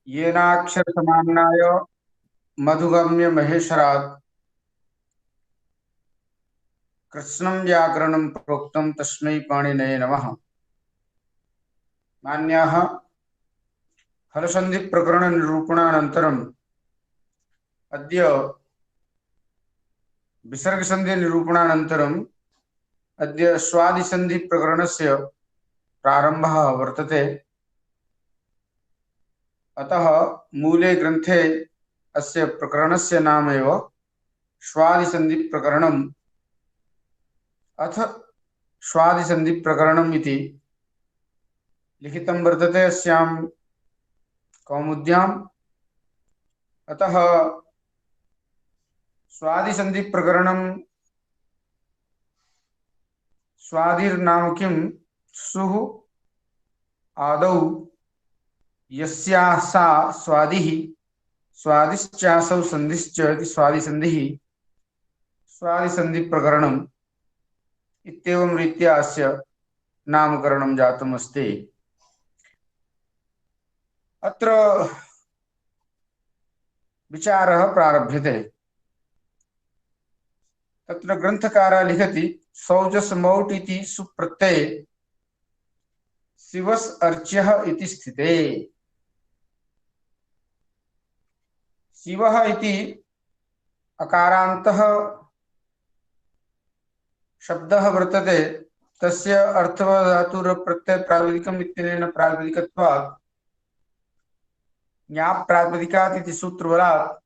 येनाक्षरसमाम्नाय मधुगम्य महेश्वरात् कृत्स्नं व्याकरणं प्रोक्तं तस्मै पाणिनये नमः। मान्याः हलसन्धिप्रकरणनिरूपणानन्तरम् अद्य विसर्गसन्धिनिरूपणानन्तरम् अद्य स्वादिसन्धिप्रकरणस्य प्रारम्भः वर्तते। अतः मूले ग्रन्थे अस्य प्रकरणस्य नाम एव स्वादिसन्धिप्रकरणम् अथ स्वादिसन्धिप्रकरणम् इति लिखितं वर्तते अस्यां कौमुद्याम्। अतः स्वादिसन्धिप्रकरणं स्वादिर्नाम किं? सुः आदौ यस्याः सा स्वादिः स्वादिश्चासौ सन्धिश्च इति स्वादिसन्धिः स्वादिसन्धिप्रकरणम् इत्येवं रीत्या अस्य नामकरणं जातम् अस्ति। अत्र विचारः प्रारभ्यते। तत्र ग्रन्थकारः लिखति सौजस मौट् इति सुप्रत्यये शिवस् अर्च्यः इति स्थिते। शिवः इति अकारान्तः शब्दः वर्तते। तस्य अर्थवधातुरप्रत्ययप्रातिपदिकम् इत्यनेन प्रातिपदिकत्वात् ज्ञाप्-प्रातिपदिकात् इति सूत्रबलात्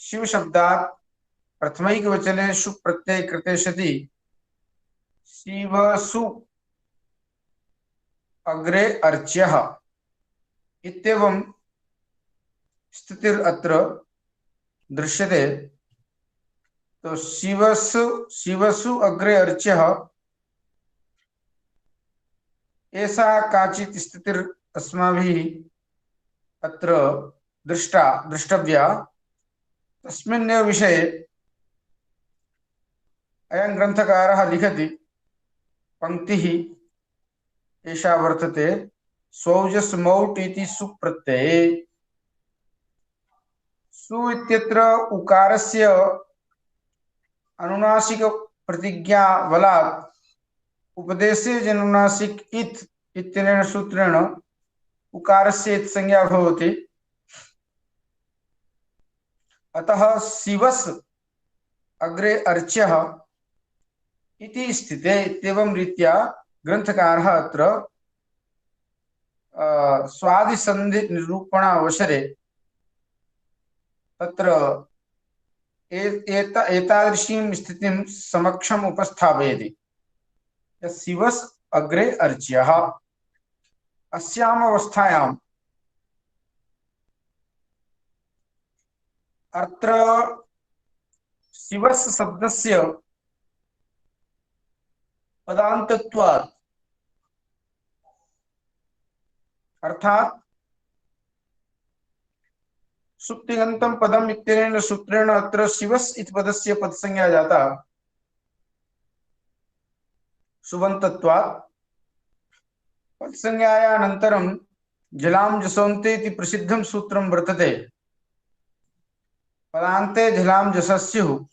शिवशब्दात् प्रथमैकवचने सुप्रत्यये कृते सति शिवसु अग्रे अर्च्यः इत्येवं स्थितिरत्र दृश्यते। तो शिवसु अग्रे अर्च्यः ऐसा काचित् स्थितिर् अस्माभिः अत्र द्रष्टव्या। तस्मिन्नेव विषये अयं ग्रन्थकारः लिखति। पंक्तिः एषा वर्तते सौजस मौट् इति सुप्रत्यये। सु इत्यत्र उकारस्य अनुनासिक प्रतिज्ञा बलात् उपदेशे जनुनासिक इत् इत्यनेन सूत्रेण उकारस्य इत् संज्ञा भवति। अतः शिवस् अग्रे अर्च्यः इति स्थिते इत्येवं रीत्या ग्रन्थकारः अत्र स्वादिसन्धिनिरूपणावसरे तत्र एतादृशीं स्थितिं समक्षम् उपस्थापयति। शिवस् अग्रे अर्च्यः। अस्याम् अवस्थायाम् अत्र शिवस् शब्दस्य पदान्तत्वात् अर्थात् सुप्तिगन्तं पदम् इत्यनेन सूत्रेण अत्र शिवस् इति पदस्य पदसंज्ञा जाता। सुबन्तत्वात् पदसंज्ञायानन्तरं झलां जसोन्ते इति प्रसिद्धं सूत्रं वर्तते। पदान्ते झलां जसस्युः।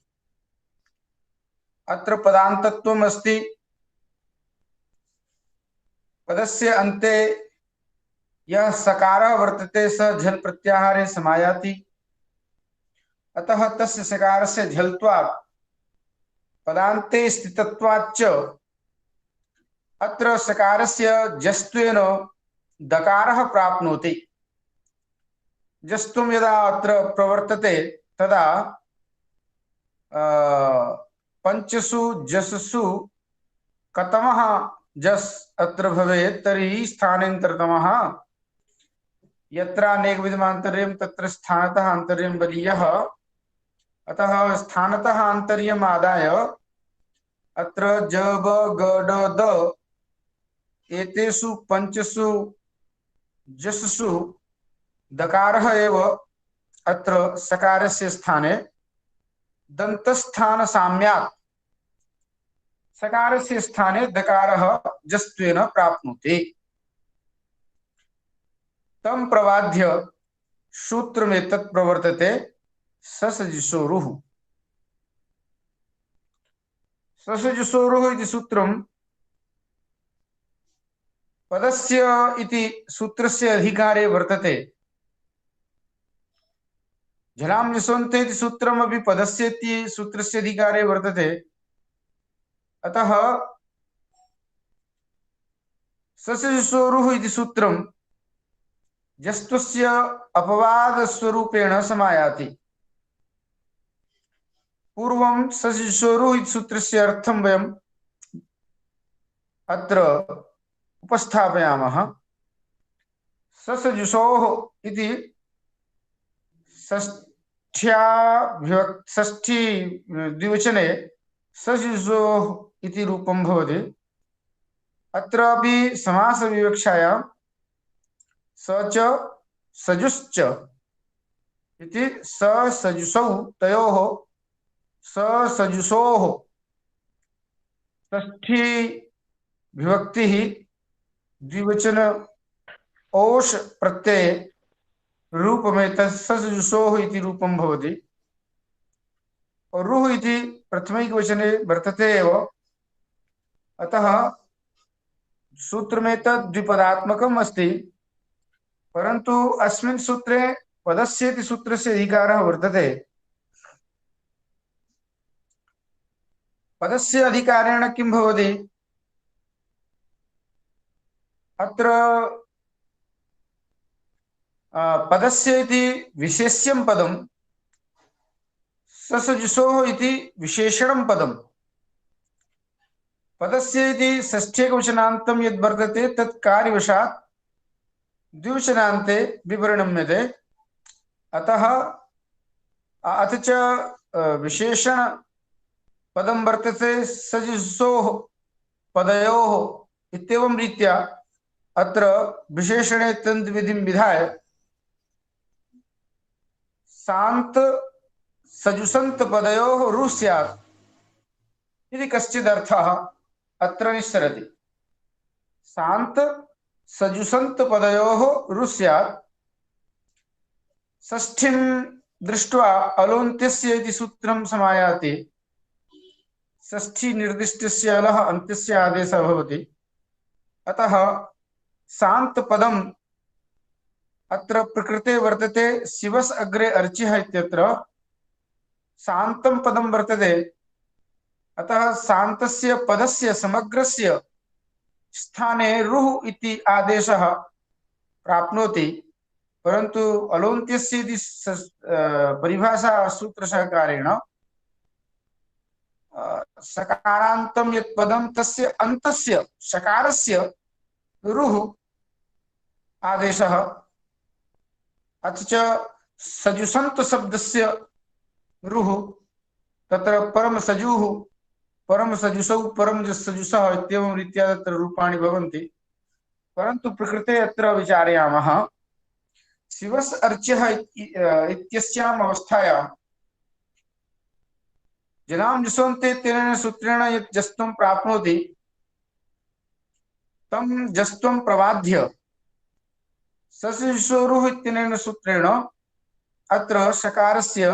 अत्र पदान्तत्वम् अस्ति। पदस्य अन्ते यह सकारः वर्तते स झल् प्रत्याहारे समायाति। अतः तस्य सकारस्य झल्त्वात् पदान्ते स्थितत्वाच्च अत्र सकारस्य जस्त्वेन दकारः प्राप्नोति। जस्त्वं यदा अत्र प्रवर्तते तदा पंचसु जससु कतमः जस् अत्र भवेत् तर्हि स्थानेन्तरतमः। यत्रानेकविधमान्तर्यं तत्र स्थानतः आन्तर्यं बलीयः। अतः स्थानतः आन्तर्यम् आदाय अत्र ज ब ग ड द एतेषु पंचसु जससु दकारः एव अत्र सकारस्य स्थाने दन्तस्थान साम्यात् सकारस्य स्थाने दकारः जस्त्वेन प्राप्नोति। तं प्रवाद्य सूत्रमेतत् प्रवर्तते ससजुषोरुः। ससजुषोरुः इति सूत्रं पदस्य इति सूत्रस्य अधिकारे वर्तते। जलां निस्वन्ते इति सूत्रमपि पदस्य इति सूत्रस्य अधिकारे वर्तते। अतः ससजुषोरुः इति सूत्रं जस्त्वस्य अपवादस्वरूपेण समायाति। पूर्वं ससजुषोरुः इति सूत्रस्य अर्थं वयम् अत्र उपस्थापयामः। ससजुषोः इति षष्ठी द्विवचने ससजुषोः इति रूपं भवति। अत्रापि समासविवक्षायां स च सजुश्च इति ससजुषौ तयोः ससजुषोः षष्ठी विभक्तिः द्विवचन ओष् प्रत्यये रूपमेतत् ससजुषोः इति रूपं भवति। और रुः इति प्रथमैकवचने वर्तते एव। अतः सूत्रमेतत् द्विपदात्मकम् अस्ति, परन्तु अस्मिन् सूत्रे पदस्य इति सूत्रस्य अधिकारः वर्तते। पदस्य अधिकारेण किं भवति? अत्र पदस्य इति विशेष्यं पदं, ससजुषोः इति विशेषणं पदं। पदस्य इति षष्ठ्येकवचनान्तं यद् वर्तते तत् कार्यवशात् द्विवचनान्ते विपरिणम्यते। अतः अथ च विशेषण पदं वर्तते सजुषोः पदयोः इत्येवं रीत्या अत्र विशेषणे तन्द्विधिं विधाय सान्त सजुषन्त पदयोः रुः स्यात् इति कश्चिदर्थः अत्र निस्सरति। सान्त सजुषन्त पदयोः रुः स्यात्। षष्ठीं दृष्ट्वा अलोन्त्यस्य इति सूत्रं समायाति। षष्ठी निर्दिष्टस्य अलः अन्त्यस्य आदेशः भवति। अतः सान्त पदम् अत्र प्रकृते वर्तते शिवस् अग्रे अर्चिः इत्यत्र सान्तं पदं वर्तते। अतः सान्तस्य पदस्य समग्रस्य स्थाने रुः इति आदेशः प्राप्नोति, परन्तु अलोन्त्यस्य इति परिभाषा सूत्रसहकारेण सकारान्तं यत् पदं तस्य अन्तस्य सकारस्य रुः आदेशः। अथ च सजुषन्त शब्दस्य रुः तत्र परम सजुः परम सजुषौ परम सजुषः इत्येवं रीत्या तत्र रूपाणि भवन्ति। परन्तु प्रकृते अत्र विचारयामः शिवस् अर्च्यः इत्यस्याम् अवस्थायां जनां निस्वन्ते तेन सूत्रेण यत् जस्त्वं प्राप्नोति तं जस्त्वं प्रवाद्य ससजुषोरुः इत्यनेन सूत्रेण अत्र सकारस्य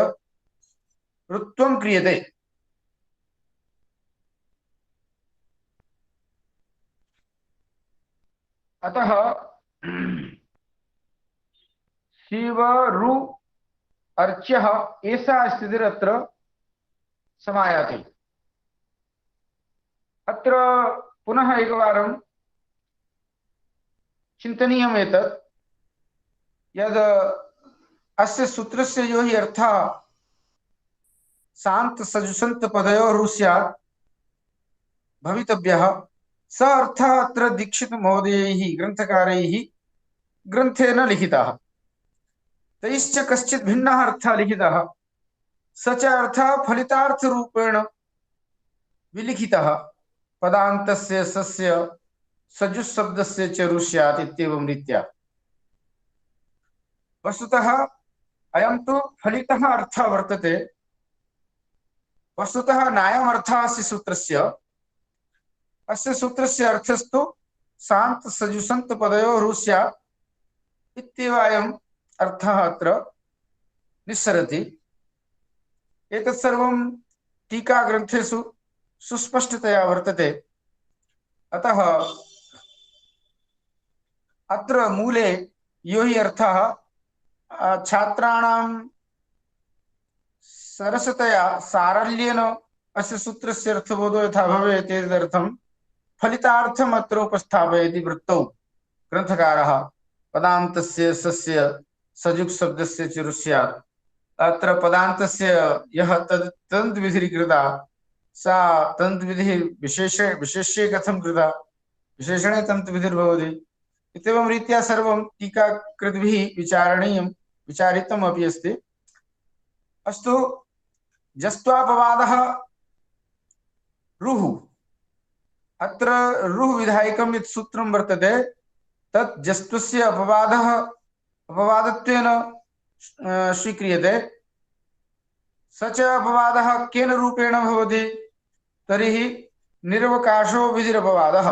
ऋत्वं क्रियते। अतः शिव रु अर्च्यः एषा स्थितिरत्र समायाति। अत्र पुनः एकवारं चिन्तनीयम् एतत् यद् अस्य सूत्रस्य यो हि अर्थः शांत सजुषन्त पदयोः रुः स्यात् भवितव्यः, स अर्थः अत्र दीक्षित महोदयैः ग्रन्थकारैः ग्रन्थेन लिखितः। तैश्च कश्चित् भिन्नः अर्थः लिखितः। स च अर्थः फलितार्थरूपेण विलिखितः। पदान्तस्य सस्य सजुः शब्दस्य च रुः स्यात् इत्येवं रीत्या। वस्तुतः अयं तु फलितः अर्थः वर्तते। वस्तुतः नायम् अर्थः अस्य सूत्रस्य। अस्य सूत्रस्य अर्थस्तु शान्त सजुषन्त पदयोः रुः स्यात् इत्येवायम् अर्थः अत्र निस्सरति। एतत् सर्वं टीकाग्रन्थेषु सुस्पष्टतया वर्तते। अतः अत्र मूले यो हि अर्थः छात्राणां सरसतया सारल्येन अस्य सूत्रस्य अर्थबोधो यथा भवेत् एतदर्थं फलितार्थम् अत्र उपस्थापयति वृत्तौ ग्रन्थकारः। पदान्तस्य सस्य सजुक् शब्दस्य च स्यात्। अत्र पदान्तस्य यः तन्तुविधिर्कृता सा तन्तुविधिः विशेष्ये कथं कृता, विशेषणे तन्तुविधिर्भवति। इत्येवं रीत्या सर्वं टीकाकृद्भिः विचारितम् अपि अस्ति। अस्तु, जस्त्वापवादः रुः। अत्र रुः विधायकं यत् सूत्रं वर्तते तत् जस्त्वस्य अपवादत्वेन स्वीक्रियते। स च अपवादः केन रूपेण भवति तर्हि निरवकाशो विधिरपवादः।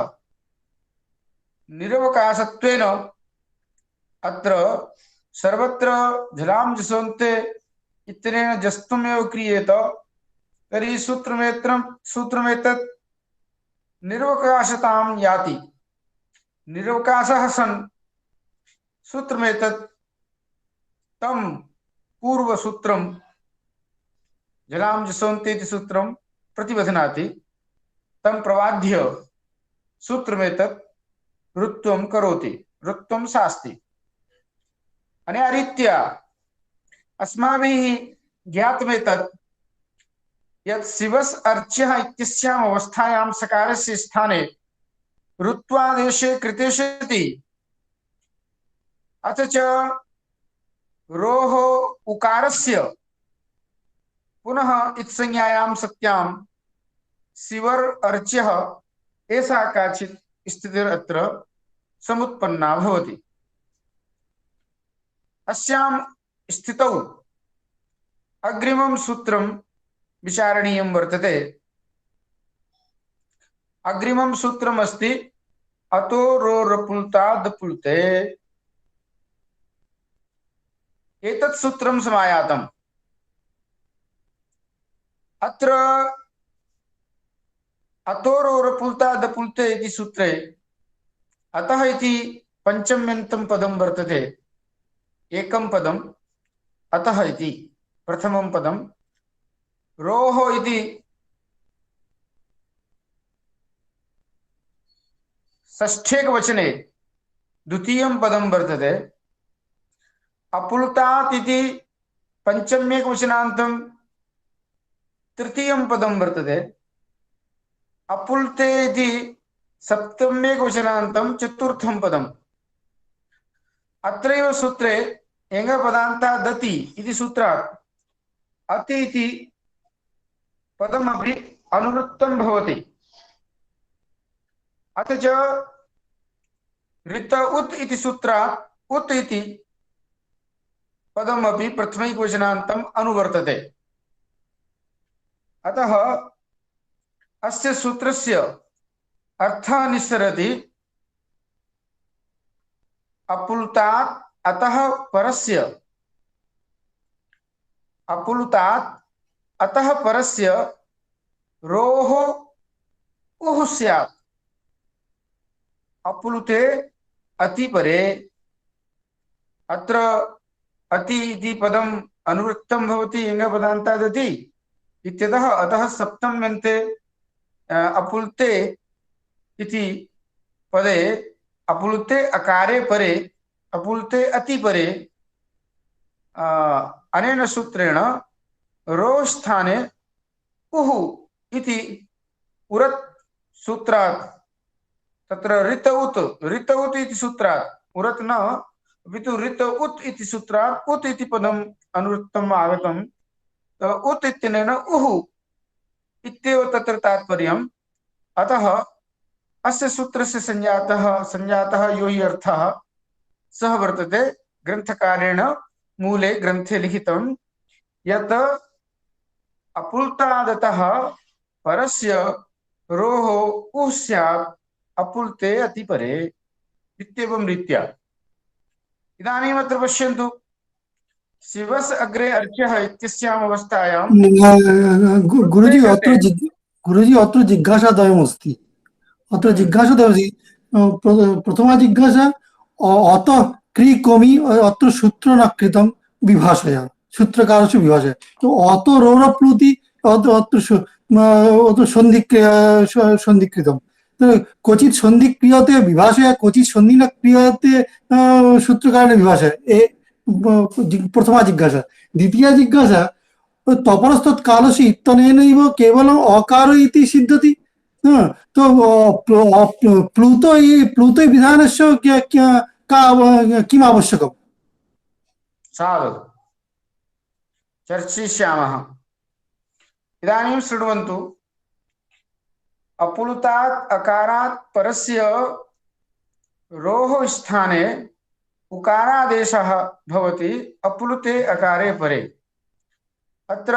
निरवकाशत्वेन अत्र सर्वत्र झलां जसोन्ते इत्यनेन जस्त्वमेव क्रियेत तर्हि सूत्रमेतत् निरवकाशतां याति। निरवकाशः सन् सूत्रमेतत् तं पूर्वसूत्रं झलां जसोन्ते इति सूत्रं प्रतिबध्नाति। तं प्रवाद्य सूत्रमेतत् ऋत्वं करोति, ऋत्वं शास्ति। अनया रीत्या अस्माभिः ज्ञातमेतत् यत् शिवस् अर्च्यः इत्यस्याम् अवस्थायां सकारस्य स्थाने ऋत्वादेशे कृते सति अथ च रोः उकारस्य पुनः इत्संज्ञायां सत्यां शिवर् अर्च्यः एषा काचित् स्थितिरत्र समुत्पन्ना भवति। अस्यां स्थितौ अग्रिमं सूत्रं विचारणीयं वर्तते। अग्रिमं सूत्रम् अस्ति अतो रोरपुल्ताद् पुल्ते। एतत् सूत्रं समायातम्। अत्र अतो रोरपुल्ताद् पुल्ते इति सूत्रे अतः इति पञ्चम्यन्तं पदं वर्तते। एकं पदम् अतः इति प्रथमं पदं, रोः इति षष्ठेकवचने द्वितीयं पदं वर्तते। अपुल्तात् इति पञ्चम्येकवचनान्तं तृतीयं पदं वर्तते। अपुल्ते इति सप्तम्येकवचनान्तं चतुर्थं पदम्। अत्रैव सूत्रे एङ्गपदान्तादति इति सूत्रात् अति इति पदमपि अनुवृत्तं भवति। अथ च ऋत उत् इति सूत्रात् उत् इति पदमपि प्रथमैकवचनान्तम् अनुवर्तते। अतः अस्य सूत्रस्य अर्थः निस्सरति अपुल्तात् अतः परस्य, अपुल्तात् अतः परस्य रोः उः स्यात्। अपुलुते अतिपरे। अत्र अति इति पदम् अनुवृत्तं भवति एङ्गपदान्तादति इत्यतः अतः सप्तम्यन्ते अपुल्ते इति पदे अपुल्ते अकारे परे अपुल्ते अतिपरे अनेन सूत्रेण रो स्थाने उः इति उरत् सूत्रात् तत्र ऋत उत् इति सूत्रात् उरत् न अपितु ऋत उत् इति सूत्रात् उत् इति पदम् अनुवृत्तम् आगतम्। उत् इत्यनेन उः इत्येव तत्र तात्पर्यम्। अतः अस्य सूत्रस्य संजातः यो हि अर्थः सः वर्तते ग्रन्थकारेण मूले ग्रन्थे लिखितं यत् अपुल्तादतः परस्य रोः उः स्यात् अपुल्ते अतिपरे। इत्येवं रीत्या इदानीमत्र पश्यन्तु, शिवस् अग्रे अर्च्यः इत्यस्याम् अवस्थायां गुरुजी वृत्ते कृते गुरुजी अत्र जिज्ञासाद्वयमस्ति। अत्र जिज्ञासाद्वयमस्ति। प्रथमा जिज्ञासा अत क्री कोमि अत्र सूत्र न कृतं विभाषया, सूत्रकारस्य विभाषया। तो अत रोरप्लुति अत्र सन्धि सन्धि कृतं। क्वचित् सन्धि क्रियते विभाषया, क्वचित् सन्धि न क्रियते सूत्रकारेण विभाषया। प्रथमा जिज्ञासा। द्वितीया जिज्ञासा तपरस्तत्कालस्य इत्यनेनैव केवलम् अकार इति सिद्ध्यति। तो प्लुतो विधानस्य किम् आवश्यकम्? साधु चर्चिष्यामः। इदानीं शृण्वन्तु, अपुलुतात् अकारात् परस्य रोः स्थाने उकारादेशः भवति अपुलुते अकारे परे। अत्र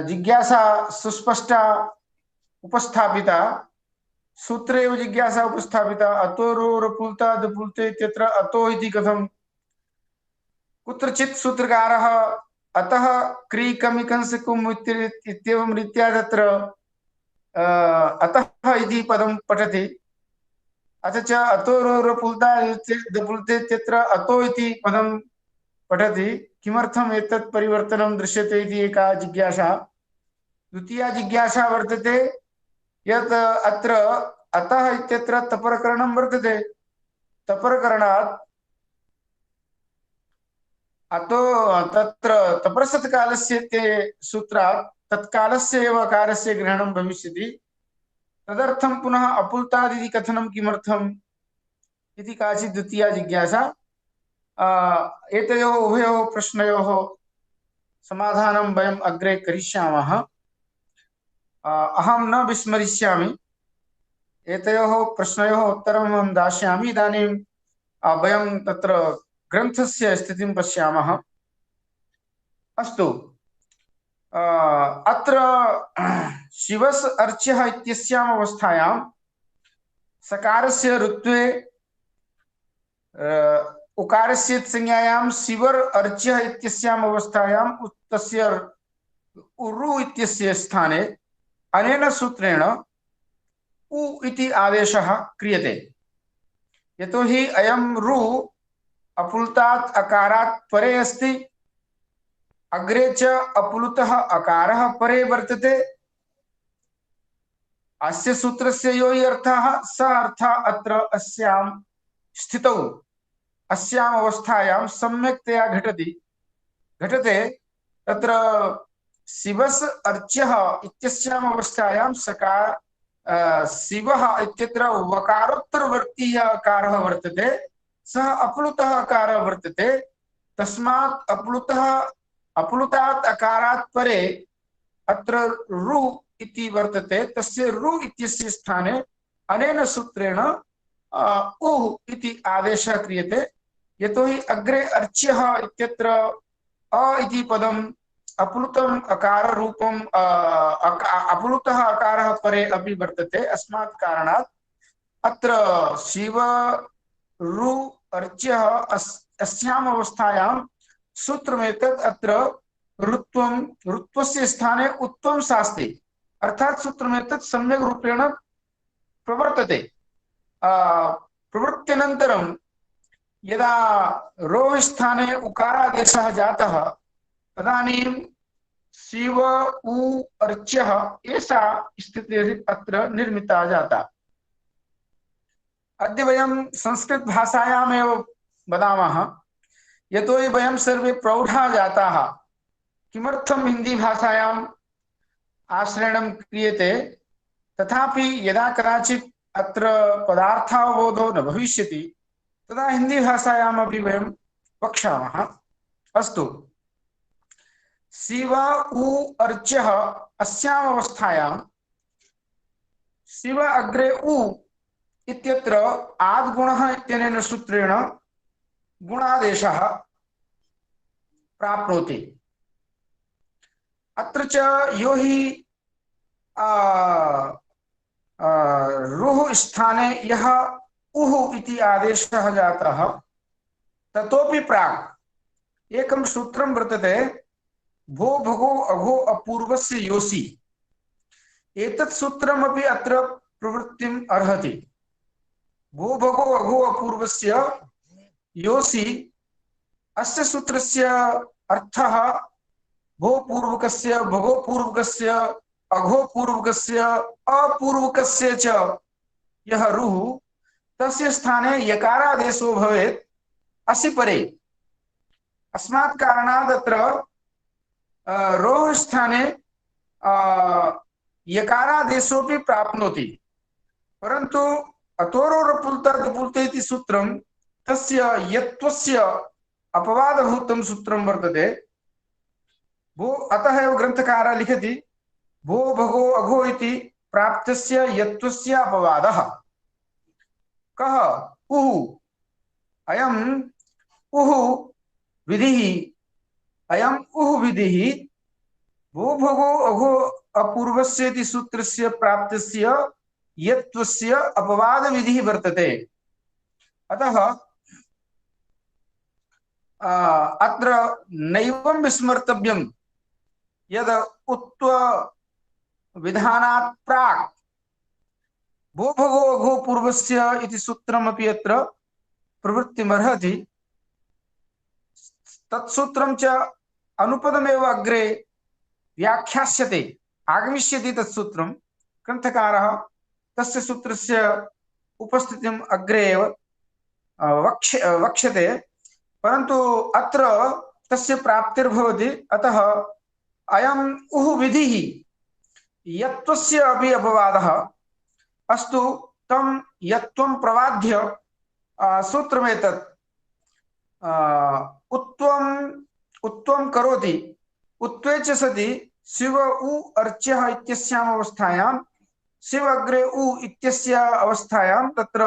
जिज्ञासा सुस्पष्टा उपस्थापिता, सूत्रे एव जिज्ञासा उपस्थापिता। अतो रोरपुलुताद् पुलुते इत्यत्र अतो इति कथं? कुत्रचित् सूत्रकारः अतः क्री कमि कंस कुम् इत्येवं रीत्या तत्र अतः इति पदं पठति। अथ च अतो रोरपुलुताद् इत्यत्र अतो इति पदं पठति। किमर्थम् एतत् परिवर्तनं दृश्यते इति एका जिज्ञासा। द्वितीया जिज्ञासा वर्तते यत् अत्र अतः इत्यत्र तपरकरणं वर्तते। तपरकरणात् अतो तत्र तपरसत्कालस्य ते सूत्रात् तत्कालस्य एव अकारस्य ग्रहणं भविष्यति। तदर्थं पुनः अपुलुताद् इति कथनं किमर्थम् इति काचित् द्वितीया जिज्ञासा। एतयोः उभयोः प्रश्नयोः समाधानं वयम् अग्रे करिष्यामः। अहं न विस्मरिष्यामि, एतयोः प्रश्नयोः उत्तरम् अहं दास्यामि। इदानीं वयं तत्र ग्रन्थस्य स्थितिं पश्यामः। अस्तु, अत्र शिवस् अर्च्यः इत्यस्याम् अवस्थायां सकारस्य ऋत्वे उकारस्य संज्ञायां शिवर् अर्च्यः इत्यस्याम् अवस्थायां तस्य उरु इत्यस्य स्थाने अनेन सूत्रेण उ इति आदेशः क्रियते। यतोहि अयं रु अपुलुतात् अकारात् परे अस्ति, अग्रे च अपुलुतः अकारः परे वर्तते। अस्य सूत्रस्य यो हि अर्थः स अर्थः अत्र अस्यां स्थितौ अस्याम् अवस्थायां सम्यक्तया घटते। तत्र शिवस् अर्च्यः इत्यस्याम् अवस्थायां सकार शिवः इत्यत्र वकारोत्तरवर्तीयः अकारः वर्तते, सः अप्लुतः अकारः वर्तते। तस्मात् अप्लुतात् अकारात् परे अत्र रु इति वर्तते। तस्य रु इत्यस्य स्थाने अनेन सूत्रेण उ इति आदेशः क्रियते। यतोहि अग्रे अर्च्यः इत्यत्र अ इति पदम् अप्लुतम् अकार रूपम् अप्लुतः अकारः परे अपि वर्तते। अस्मात् कारणात् अत्र शिव रु अर्च्यः अस्याम् अवस्थायां सूत्रमेतत् अत्र ऋत्वस्य स्थाने उत्वं शास्ति, अर्थात् सूत्रमेतत् सम्यक् रूपेण प्रवर्तते। प्रवृत्त्यनन्तरं यदा रोः स्थाने उकारादेशः जातः तदानीं शिव उ अर्च्यः एषा स्थितिः अत्र निर्मिता जाता। अद्य वयं संस्कृतभाषायामेव वदामः, यतोहि वयं सर्वे प्रौढा जाताः। किमर्थं हिन्दीभाषायाम् आश्रयणं क्रियते? तथापि यदा कदाचित् अत्र पदार्थावबोधो न भविष्यति तदा हिन्दीभाषायामपि वयं वक्ष्यामः। अस्तु, शिव उ अर्च्यः अस्याम् अवस्थायां शिव अग्रे उ इत्यत्र आद्गुणः इत्यनेन सूत्रेण गुणादेशः प्राप्नोति। अत्र च यो हि रुः स्थाने यः उः इति आदेशः जातः ततोपि प्राक् एकं सूत्रं वर्तते भो भगो अघो अपूर्वस्य योसि एतत् सूत्रमपि अत्र प्रवृत्तिम् अर्हति भो भगो अघो अपूर्वस्य योसि अस्य सूत्रस्य अर्थः भो पूर्वकस्य भगो पूर्वकस्य अघो पूर्वकस्य अपूर्वकस्य च यः रुः तस्य स्थाने यकारादेशो भवेत् असि परे अस्मात् कारणात् अत्र रोः स्थाने यकारादेशोऽपि प्राप्नोति परन्तु अतोरोरपुल्तर्दपुल्ते इति सूत्रं तस्य यत्त्वस्य अपवादभूतं सूत्रं वर्तते भो अतः एव ग्रन्थकारः लिखति भो भगो अघो इति प्राप्तस्य यत्त्वस्य अपवादः कः उः अयम् उः विधिः अयम् उः विधिः भो भगो अघो अपूर्वस्य इति सूत्रस्य प्राप्तस्य यत्त्वस्य अपवादविधिः वर्तते अतः अत्र नैवं विस्मर्तव्यं यद् उत्व विधानात् प्राक् भो भगो अघो पूर्वस्य इति सूत्रमपि अत्र प्रवृत्तिमर्हति तत्सूत्रं च अनुपदमेव अग्रे व्याख्यास्यते आगमिष्यति तत्सूत्रं ग्रन्थकारः तस्य सूत्रस्य उपस्थितिम् अग्रे एव वक्ष्यते परन्तु अत्र तस्य प्राप्तिर्भवति अतः अयम् उः विधिः यत्त्वस्य अपि अपवादः अस्तु तं यत्त्वं प्रवाद्य सूत्रमेतत् उत्वं करोति उत्वे च सति शिव उ अर्च्यः इत्यस्याम् अवस्थायां शिव अग्रे उ इत्यस्य अवस्थायां तत्र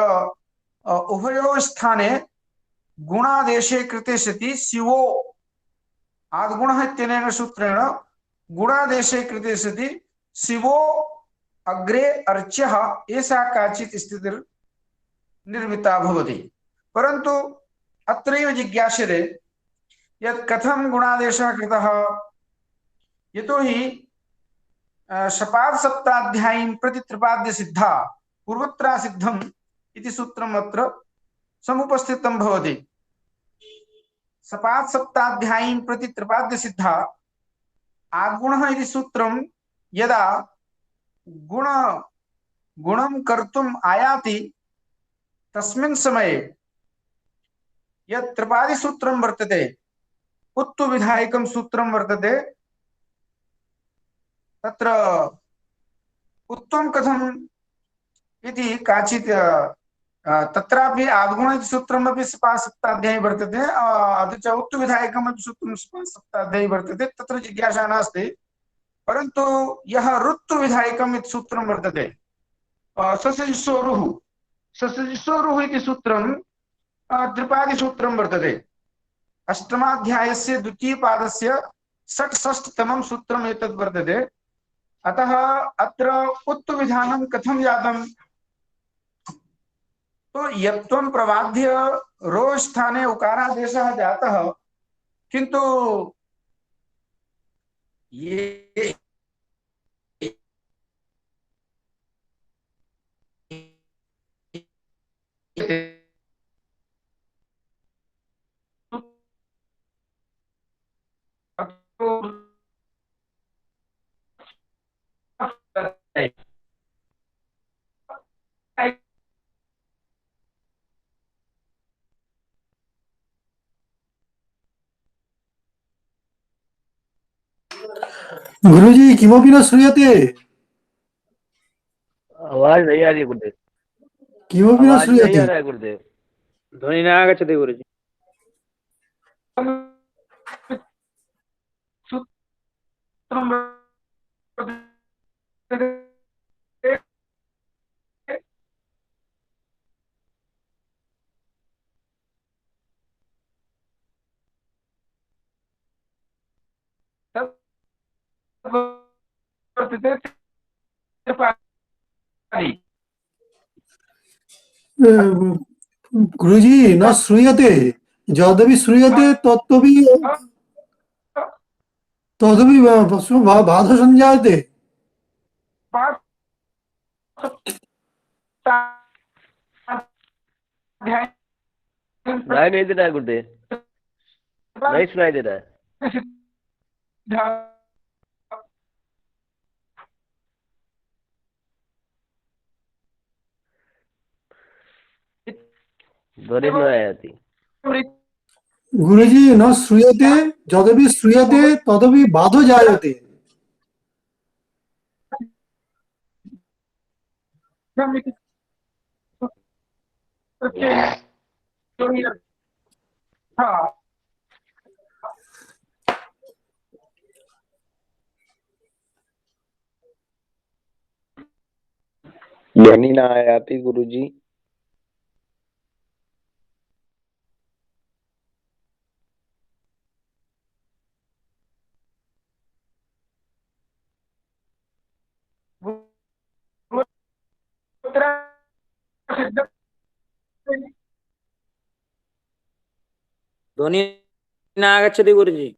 उभयोः स्थाने गुणादेशे कृते सति शिवो आद्गुणः इत्यनेन सूत्रेण गुणादेशे कृते सति शिवो अग्रे अर्च्यः एषा काचित् स्थितिर् निर्मिता भवति परन्तु अत्रैव जिज्ञास्यते यत् कथं गुणादेशः कृतः यतोहि शपादसप्ताध्यायीं प्रति त्रिपाद्य सिद्धा पूर्वत्रा सिद्धम् इति सूत्रम् अत्र समुपस्थितं भवति सपादसप्ताध्यायीं प्रति त्रिपाद्य सिद्धा आद्गुणः इति सूत्रं यदा गुणं कर्तुम् आयाति तस्मिन् समये यत् त्रिपादिसूत्रं वर्तते उत्तुविधायकं सूत्रं वर्तते तत्र उत्तम कथम् इति काचित् तत्रापि आद्गुण इति सूत्रमपि सपादसप्ताध्यायी वर्तते अपि च उत्तुविधायकमपि सूत्रं सपादसप्ताध्यायी वर्तते तत्र जिज्ञासा नास्ति परन्तु यः ऋत्तुविधायकम् इति सूत्रं वर्तते ससजिषोरुः इति सूत्रं त्रिपादिसूत्रं वर्तते अष्टमाध्यायस्य द्वितीयपादस्य षट्षष्ठतमं सूत्रम् एतद् वर्तते अतः अत्र उत्तुविधानं कथं जातं तो यत्त्वं प्रवाद्य रो स्थाने उकारादेशः जातः किन्तु ये गुरुजी किमपि न श्रूयते आवाज नहीं आ रही गुरुदेव किमपि न आवाज नहीं श्रूयते आ रहा है गुरुदेव ध्वनि न आगच्छति गुरुजि गुरुजी न श्रूयते यद्यपि श्रूयते तदपि बाधा संजायते। सुनाई नहीं दे रहा है गुरुदेव, नहीं सुनाई दे रहा है। ध्वनि नहीं आती। गुरुजी न श्रूयते यद्यपि श्रूयते तदपि बाधो जायते। ध्वनि ना आती गुरुजी। ध्वनि न आगच्छति गुरुजी।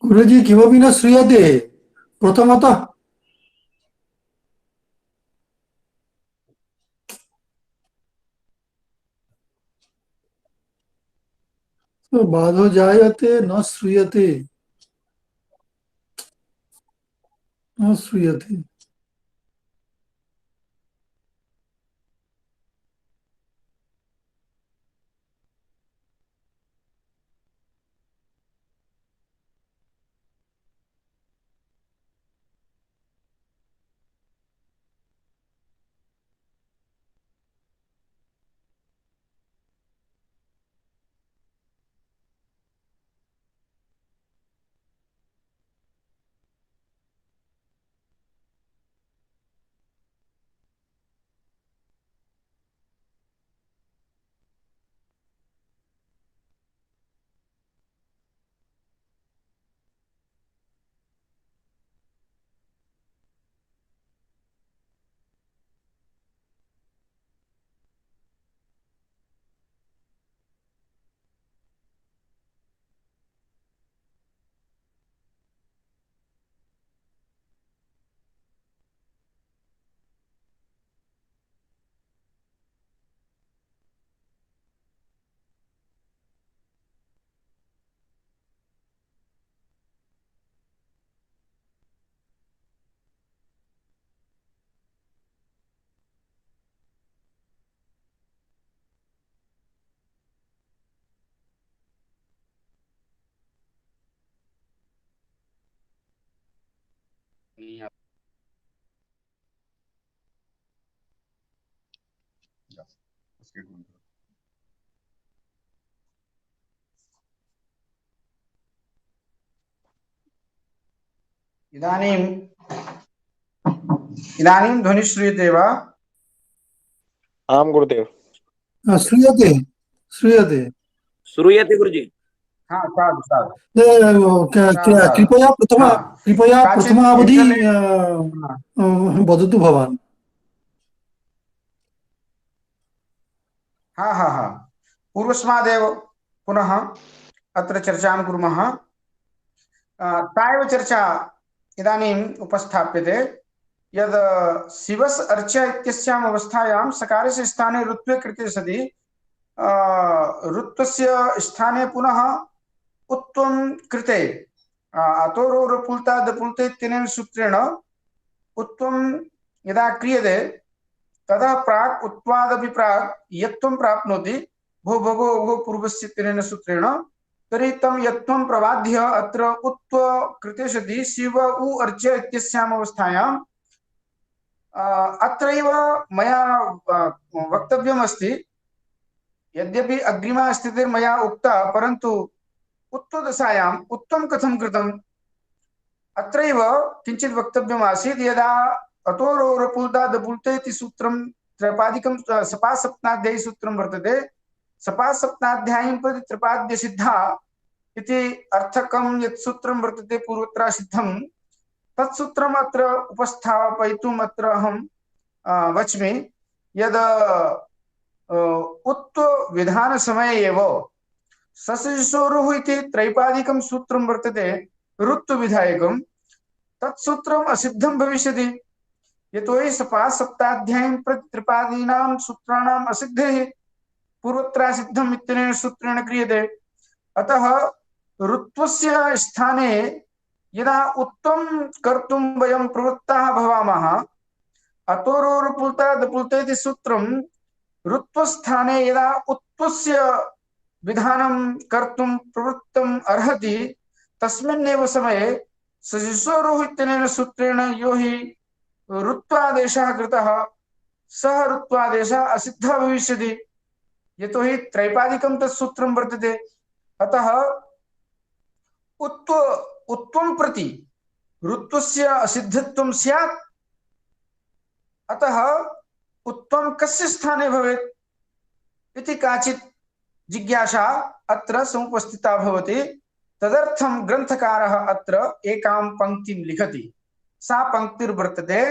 गुरुजी किमपि न श्रूयते प्रथमतः। बाधो जायते न श्रूयते न श्रूयते। इदानीं इदानीं ध्वनि श्रूयते वा? आम गुरुदेव। श्रूयते श्रूयते। श्रूयते गुरुजी। हाँ, साधु साधु साधु। कृपया काचित् प्रथमावधि हाँ, वदतु भवान्। हाँ हाँ हाँ, पूर्वस्मादेव पुनः अत्र चर्चां कुर्मः। सा एव चर्चा इदानीम् उपस्थाप्यते यद् शिवस् अर्च इत्यस्याम् अवस्थायां सकारस्य स्थाने ऋत्वे कृते सति ऋत्वस्य स्थाने पुनः उत्वं कृते अतोरोरपुल्ता दपुल्ते इत्यनेन सूत्रेण उत्वं यदा क्रियते तदा प्राक् उत्वादपि प्राक् यत्त्वं प्राप्नोति भो भगो भो पूर्वस्य इत्यनेन सूत्रेण। तर्हि तं यत्त्वं प्रबाध्य अत्र उत्व कृते सति शिव उ अर्च इत्यस्याम् अवस्थायां अत्रैव मया वक्तव्यमस्ति। यद्यपि अग्रिमा स्थितिर्मया उक्ता, परन्तु उत्वदशायाम् उत्वं कथं कृतम् अत्रैव किञ्चित् वक्तव्यमासीत्। यदा अतोरोरपुल्ता दपुल्ते इति सूत्रं त्रैपादिकं सपासप्तनाध्यायी सूत्रं वर्तते, सपादसप्ताध्यायीं प्रति त्रिपाद्य सिद्धा इति अर्थकं यत् सूत्रं वर्तते पूर्वत्र सिद्धं तत्सूत्रम् अत्र उपस्थापयितुम् अत्र अहं वच्मि यद् उत्तु विधानसमये एव सशिशोरुः इति त्रैपादिकं सूत्रं वर्तते ऋत्तु विधायकं तत्सूत्रम् असिद्धं भविष्यति यतोहि सपादसप्ताध्यायीं प्रति त्रिपादीनां सूत्राणाम् असिद्धेः पूर्वत्र सिद्धम् इत्यनेन सूत्रेण क्रियते। अतः ऋत्वस्य स्थाने यदा उत्तम कर्तुं वयं प्रवृत्ताः भवामः अतोरोरुपुल्तादपुल्तेति सूत्रं ऋत्वस्थाने यदा उत्तस्य विधानं कर्तुं प्रवृत्तम् अर्हति तस्मिन्नेव समये सशिशोरुः इत्यनेन सूत्रेण यो हि ऋत्वादेशः कृतः सः ऋत्वादेशः असिद्धः भविष्यति यतोहि त्रैपादिकं तत् सूत्रं वर्तते। अतः उत्वं प्रति ऋत्वस्य असिद्धत्वं स्यात्। अतः उत्वं कस्य स्थाने भवेत् इति काचित् जिज्ञासा अत्र समुपस्थिता भवति। तदर्थं ग्रन्थकारः अत्र एकां पङ्क्तिं लिखति। सा पङ्क्तिर्वर्तते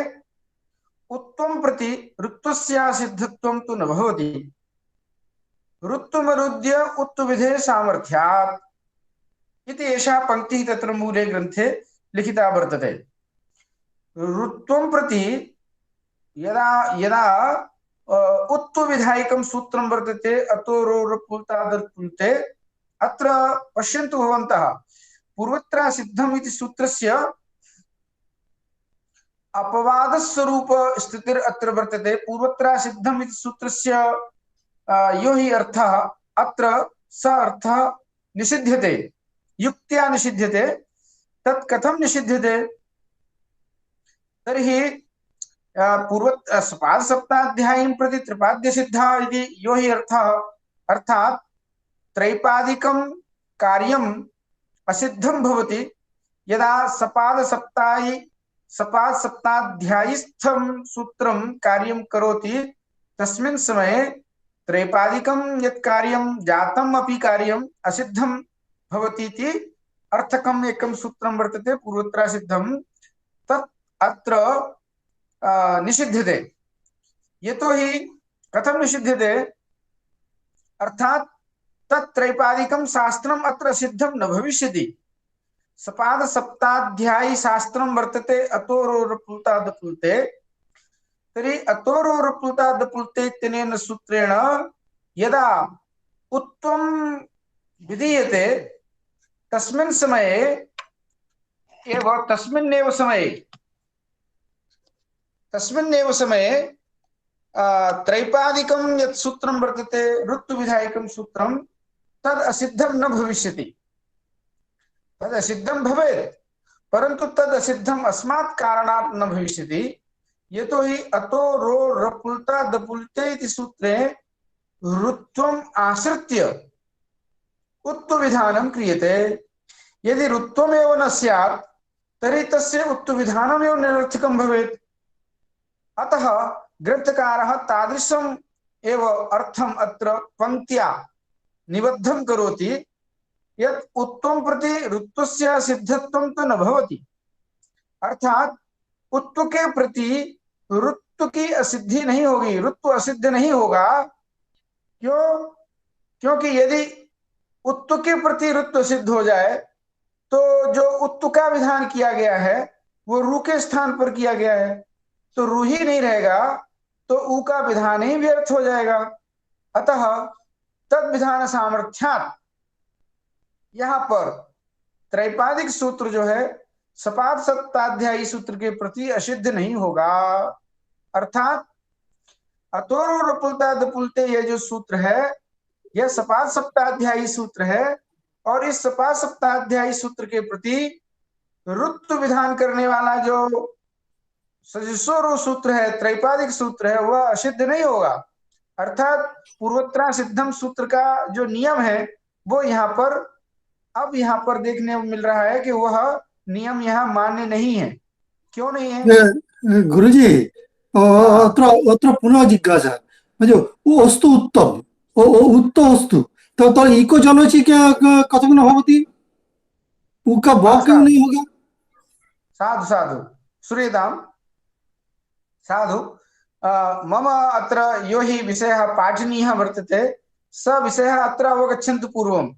उत्वं प्रति ऋत्वस्य सिद्धत्वं तु न भवति ऋत्वमरुद्य उत्तुविधेः सामर्थ्यात् इति एषा पङ्क्तिः तत्र मूले ग्रन्थे लिखिता वर्तते। ऋत्वं प्रति यदा यदा उत्तुविधायकं सूत्रं वर्तते अतोरोरुपुल्तादपुल्ते अत्र पश्यन्तु भवन्तः पूर्वत्र सिद्धम् इति सूत्रस्य अपवादस्वरूप स्थितिर् अत्र वर्तते। पूर्वत्र सिद्धम् इति सूत्रस्य यो हि अर्थः अत्र स अर्थः निषिध्यते युक्त्या निषिध्यते। तत् कथं निषिध्यते तर्हि सपादसप्ताध्यायीं प्रति त्रिपाद्य सिद्धा इति यो हि अर्थः अर्थात् त्रैपादिकं कार्यम् असिद्धं भवति यदा सपादसप्ताध्यायीस्थं सूत्रं कार्यं करोति तस्मिन् समये त्रैपादिकं यत् कार्यं जातम् अपि कार्यम् असिद्धं भवति इति अर्थकम् एकं सूत्रं वर्तते पूर्वत्र सिद्धं तत् अत्र निषिध्यते। यतोहि कथं निषिध्यते अर्थात् तत् त्रैपादिकं शास्त्रम् अत्र सिद्धं न भविष्यति। सपादसप्ताध्यायी शास्त्रं वर्तते अतोरोरुपुल्तादपुल्ते तर्हि अतोरोरुपुल्तादपुल्ते इत्यनेन सूत्रेण यदा उत्वं विधीयते तस्मिन् समये एव तस्मिन्नेव समये त्रैपादिकं यत् सूत्रं वर्तते ऋत्वविधायकं सूत्रं तद् असिद्धं न भविष्यति। तद् असिद्धं भवेत् परन्तु तद् असिद्धम् अस्मात् कारणात् न भविष्यति यतोहि अतोरोरुपुल्तादपुल्ते इति सूत्रे ऋत्वम् आश्रित्य उत्तुविधानं क्रियते। यदि ऋत्वमेव न स्यात् तर्हि तस्य उत्तुविधानमेव निरर्थकं भवेत्। अतः ग्रन्थकारः तादृशम् एव अर्थम् अत्र पङ्क्त्या निबद्धं करोति यत् उत्वं प्रति ऋत्वस्य सिद्धत्वं तो न भवति। अर्थात उत्व के प्रति ऋत्व की असिद्धि नहीं होगी, ऋत्व असिद्ध नहीं होगा। क्यों? क्योंकि यदि उत्व के प्रति ऋत्व सिद्ध हो जाए तो जो उत्व का विधान किया गया है वो रू के स्थान पर किया गया है, तो रू ही नहीं रहेगा तो ऊ का विधान ही व्यर्थ हो जाएगा। अतः तद विधान सामर्थ्यात् यहाँ पर त्रैपादिक सूत्र जो है सपाद सप्ताध्यायी सूत्र के प्रति असिद्ध नहीं होगा। अर्थात अतोरुपुल्तादपुल्ते ये जो सूत्र है यह सपाद सप्ताध्यायी सूत्र है और इस सपाद सप्ताध्यायी सूत्र के प्रति ऋत्व विधान करने वाला जो सजिशोरु सूत्र है, त्रैपादिक सूत्र है, वह असिद्ध नहीं होगा। अर्थात पूर्वोत्तरा सिद्धम सूत्र का जो नियम है वो यहाँ पर अब यहाँ पर देखने को मिल रहा है कि वह नियम यहाँ मान्य नहीं है। क्यों नहीं है? गुरुजी अत्र अत्र पुनः जिज्ञासा, म्हणजे वस्तु उत्तम उत्तोऽस्तु तो इको जनोचि कथं न भवति उ का ब क्यों नहीं होगा? साधु साधु श्रूयतां साधु मम अत्र यो हि विषयः पाठनीयः वर्तते स विषयः अत्र अवगच्छन्तु पूर्वं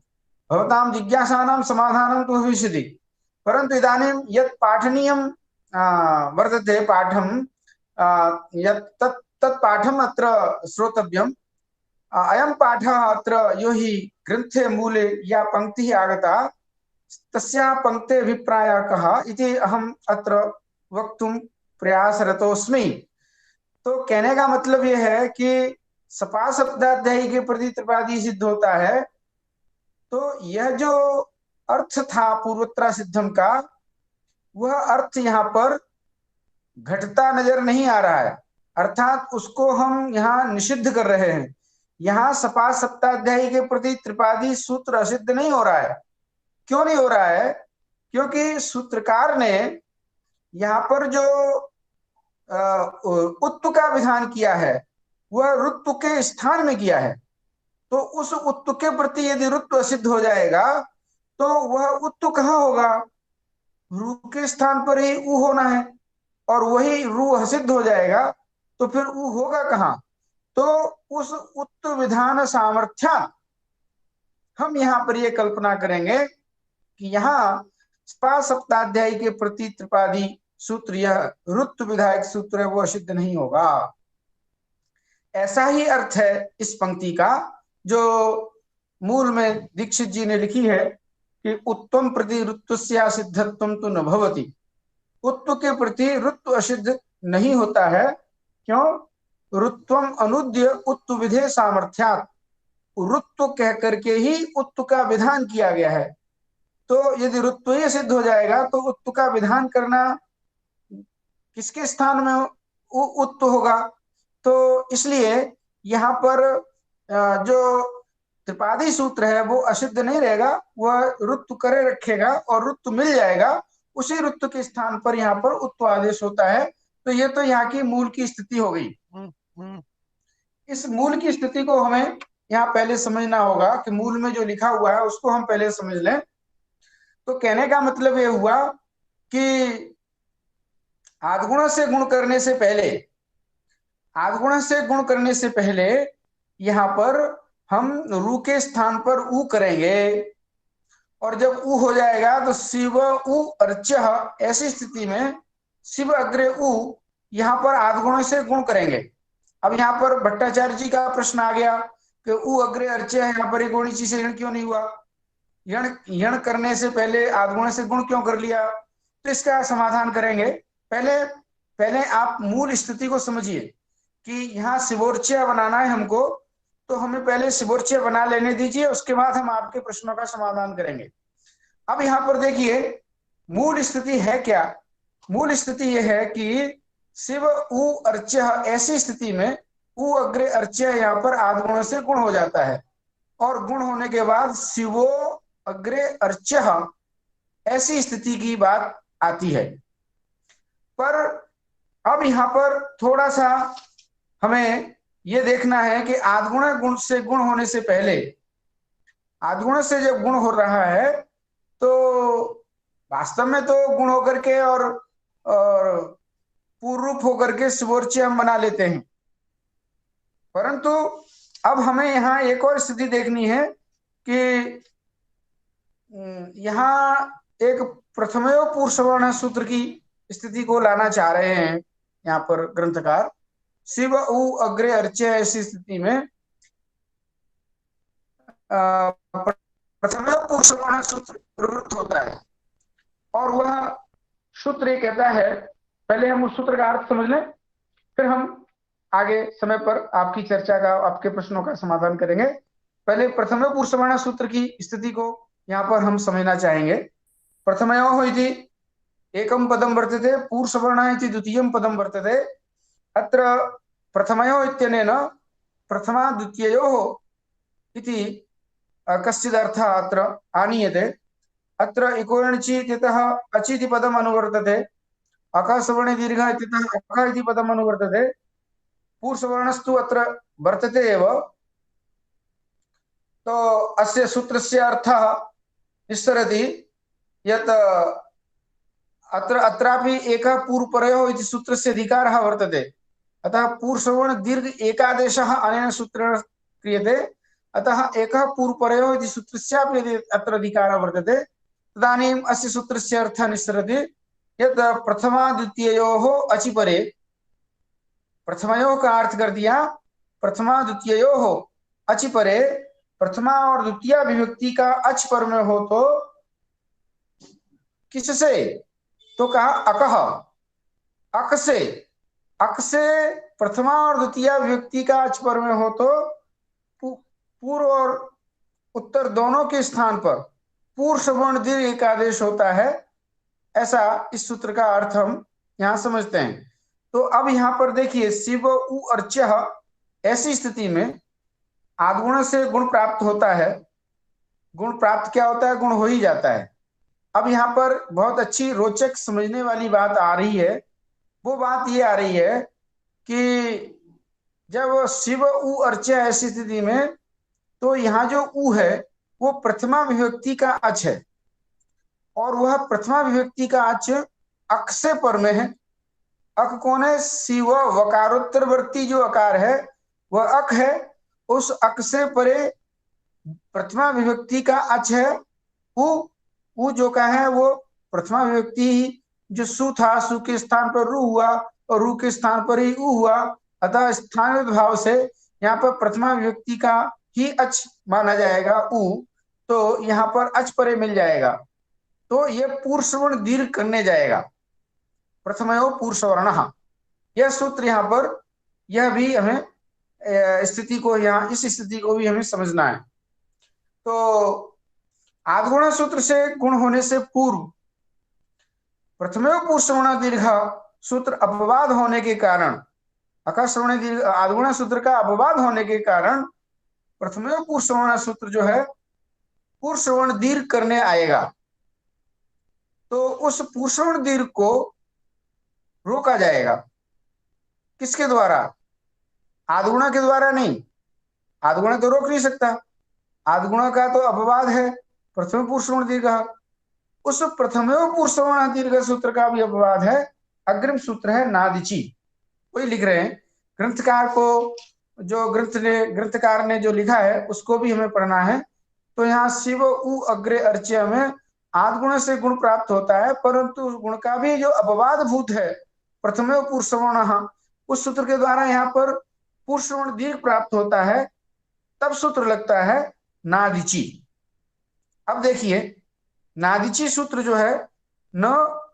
भवतां जिज्ञासानां समाधानं तु भविष्यति परन्तु इदानीं यत् पाठनीयं वर्तते पाठं यत् तत् पाठम् अत्र श्रोतव्यम् अयं पाठः अत्र यो हि ग्रन्थे मूले या पङ्क्तिः आगता तस्याः पङ्क्तेः अभिप्रायः कः इति अहम् अत्र वक्तुं प्रयासरतोऽस्मि। तो कहने का मतलब यह है कि सपा शब्दाध्यायी के प्रति त्रिपादी सिद्ध होता है तो यह जो अर्थ था पूर्वोत्तरा सिद्धम का वह अर्थ यहाँ पर घटता नजर नहीं आ रहा है अर्थात उसको हम यहाँ निषिद्ध कर रहे हैं। यहाँ सपा सप्ताध्यायी के प्रति त्रिपादी सूत्र असिद्ध नहीं हो रहा है। क्यों नहीं हो रहा है? क्योंकि सूत्रकार ने यहाँ पर जो उत्तु का विधान किया है वह ऋतु के स्थान में किया है। तो उस उत्तु के प्रति यदि ऋतु असिद्ध हो जाएगा तो वह उत्तु कहाँ होगा? रू के स्थान पर ही ऊ होना है और वही रू असिद्ध हो जाएगा तो फिर ऊ होगा कहाँ? तो उस उत्तु विधान सामर्थ्य हम यहाँ पर यह कल्पना करेंगे कि यहाँ स्पा सप्ताध्यायी के प्रति त्रिपादी सूत्र यह ऋतु विधायक सूत्र है वो सिद्ध नहीं होगा। ऐसा ही अर्थ है इस पंक्ति का जो मूल में दीक्षित जी ने लिखी है कि उत्तम प्रति ऋतुस्या सिद्धत्वं तो न भवति। उत्तु के प्रति ऋतु असिद्ध नहीं होता है। क्यों? ऋत्वम अनुद्य उत्तु विधे सामर्थ्यात्, ऋतु कह करके ही उत्तु का विधान किया गया है। तो यदि ऋतु ही सिद्ध हो जाएगा तो उत्तु का विधान करना किसके स्थान में उत्तु होगा? तो इसलिए यहाँ पर जो त्रिपादी सूत्र है वो असिद्ध नहीं रहेगा, वह ऋतु करे रखेगा और ऋतु मिल जाएगा। उसी ऋतु के स्थान पर यहाँ पर उत्तु आदेश होता है। तो ये तो यहाँ की मूल की स्थिति हो गई। इस मूल की स्थिति को हमें यहाँ पहले समझना होगा कि मूल में जो लिखा हुआ है उसको हम पहले समझ लें। तो कहने का मतलब ये हुआ कि आद्गुण से गुण करने से पहले यहाँ पर हम रू के स्थान पर ऊ करेंगे और जब ऊ हो जाएगा तो शिव ऊ अर्च्य, ऐसी स्थिति में शिव अग्रे ऊ यहाँ पर आद्गुण से गुण करेंगे। अब यहाँ पर भट्टाचार्य जी का प्रश्न आ गया कि ऊ अग्रे अर्च्य है, यहाँ पर एक गोणीची से ऋण क्यों नहीं हुआ? यण करने से पहले आद्गुण से गुण क्यों कर लिया? तो इसका समाधान करेंगे। पहले आप मूल स्थिति को समझिए कि यहाँ शिवोर्च्य बनाना है हमको, तो हमें पहले शिवोर्च्य बना लेने दीजिए, उसके बाद हम आपके प्रश्नों का समाधान करेंगे। अब यहाँ पर देखिए मूल स्थिति है क्या? मूल स्थिति यह है कि शिव ऊ अर्च्य, ऐसी स्थिति में ऊ अग्रे अर्च्य यहाँ पर आद्गुण से गुण हो जाता है और गुण होने के बाद शिवो अग्रे अर्च्य, ऐसी स्थिति की बात आती है। पर अब यहाँ पर थोड़ा सा हमें यह देखना है कि आद्गुण गुण से गुण होने से पहले, आद्गुण से जब गुण हो रहा है तो वास्तव में तो गुण होकर के और पूर्व रूप होकर के शिवोर्च्य हम बना लेते हैं। परंतु अब हमें यहाँ एक और स्थिति देखनी है कि यहाँ एक प्रथमयो पूर्वसवर्ण सूत्र की स्थिति को लाना चाह रहे हैं यहाँ पर ग्रंथकार। शिव ऊ अग्रे अर्च्य, ऐसी स्थिति में प्रथमयो पूर्वसवर्ण सूत्र प्रवृत्त होता है और वह सूत्र ये कहता है, पहले हम उस सूत्र का अर्थ समझ लें, फिर हम आगे समय पर आपकी चर्चा का, आपके प्रश्नों का समाधान करेंगे। पहले प्रथमयो पूर्वसवर्ण सूत्र की स्थिति को यहाँ पर हम समझना चाहेंगे। प्रथमयोः इति एकं पदं वर्तते, पूर्वसवर्णः इति द्वितीयं पदं वर्तते। अत्र प्रथमयोः इत्यनेन प्रथमा द्वितीययोः इति कश्चित् अर्थः अत्र आनीयते। अत्र इकोरणचि इत्यतः अचि इति पदम् अनुवर्तते, अकसवर्णे दीर्घः इत्यतः अक इति पदम् अनुवर्तते। पूर्वसवर्णस्तु अत्र वर्तते एव, तो अस्य सूत्रस्य अर्थः निस्सरति यत् अत्रापि एकः पूर्वपरयोः इति सूत्रस्य अधिकारः वर्तते। अतः पूर्वश्रवण दीर्घ एकादेशः अनेन सूत्रेण क्रियते। अतः एकः पूर्वपरयोः इति सूत्रस्यापि यदि अत्र अधिकारः वर्तते तदानीम् अस्य सूत्रस्य अर्थः निस्सरति यत् प्रथमा द्वितीययोः अचिपरे, प्रथमयोः का अर्थ कर दिया प्रथमा द्वितीययोः अचिपरे, प्रथमा और द्वितीय विभक्ति का अच पर में हो तो किससे, तो कहा अकह, अक से, अक से प्रथमा और द्वितीय विभक्ति का अच पर में हो तो पूर्व और उत्तर दोनों के स्थान पर पूर्व श्रवण दीर्घ एक आदेश होता है। ऐसा इस सूत्र का अर्थ हम यहाँ समझते हैं। तो अब यहाँ पर देखिए शिव उ अर्च्यः, ऐसी स्थिति में आद्गुण से गुण प्राप्त होता है। गुण प्राप्त क्या होता है, गुण हो ही जाता है। अब यहाँ पर बहुत अच्छी रोचक समझने वाली बात आ रही है। वो बात ये आ रही है कि जब शिव उ अर्च्य ऐसी स्थिति में, तो यहाँ जो उ है वो प्रथमा विभक्ति का अच है और वह प्रथमा विभक्ति का अच अक से पर में है। अक कौन है, शिव वकारोत्तरवर्ती जो अकार है वह अक है। उस अक से परे प्रथमा विभक्ति का अच है उ जो का है वो प्रथमा विभक्ति जो सु था, सु के स्थान पर रू हुआ और रू के स्थान पर ही उ हुआ। अतः स्थान भाव से यहाँ पर प्रथमा विभक्ति का ही अच माना जाएगा उ, तो यहाँ पर अच परे मिल जाएगा। तो ये पूर्व श्रवण दीर्घ करने जाएगा, प्रथमयो पूर्व सवर्णः। यह सूत्र यहाँ पर, यह भी हमें स्थिति को, यहाँ इस स्थिति को भी हमें समझना है। तो आद्गुण सूत्र से गुण होने से पूर्व प्रथमयो पूर्व श्रवण दीर्घ सूत्र अपवाद होने के कारण, अका श्रवण दीर्घ आद्गुण सूत्र का अपवाद होने के कारण प्रथमयो पूर्व श्रवण सूत्र जो है पूर्व श्रवण दीर्घ करने आएगा। तो उस पूर्व श्रवण दीर्घ को रोका जाएगा, किसके द्वारा, आद्गुण के द्वारा नहीं। आद्गुण तो रोक नहीं सकता, आद्गुण का तो अपवाद है प्रथम पूर्व श्रवण दीर्घ। उस प्रथमयो पूर्व श्रवण दीर्घ सूत्र का भी अपवाद है, अग्रिम सूत्र है नादिची। वही लिख रहे हैं ग्रंथकार को, जो ग्रंथकार ने जो लिखा है उसको भी हमें पढ़ना है। तो यहाँ शिव उ अग्रे अर्च्य में आद्गुण से गुण प्राप्त होता है, परंतु उस गुण का भी जो अपवाद भूत है प्रथमयो पूर्व श्रवण, उस सूत्र के द्वारा यहाँ पर पूर्व श्रवण दीर्घ प्राप्त होता है। तब सूत्र लगता है नादिची। अब देखिए नादिची सूत्र जो है न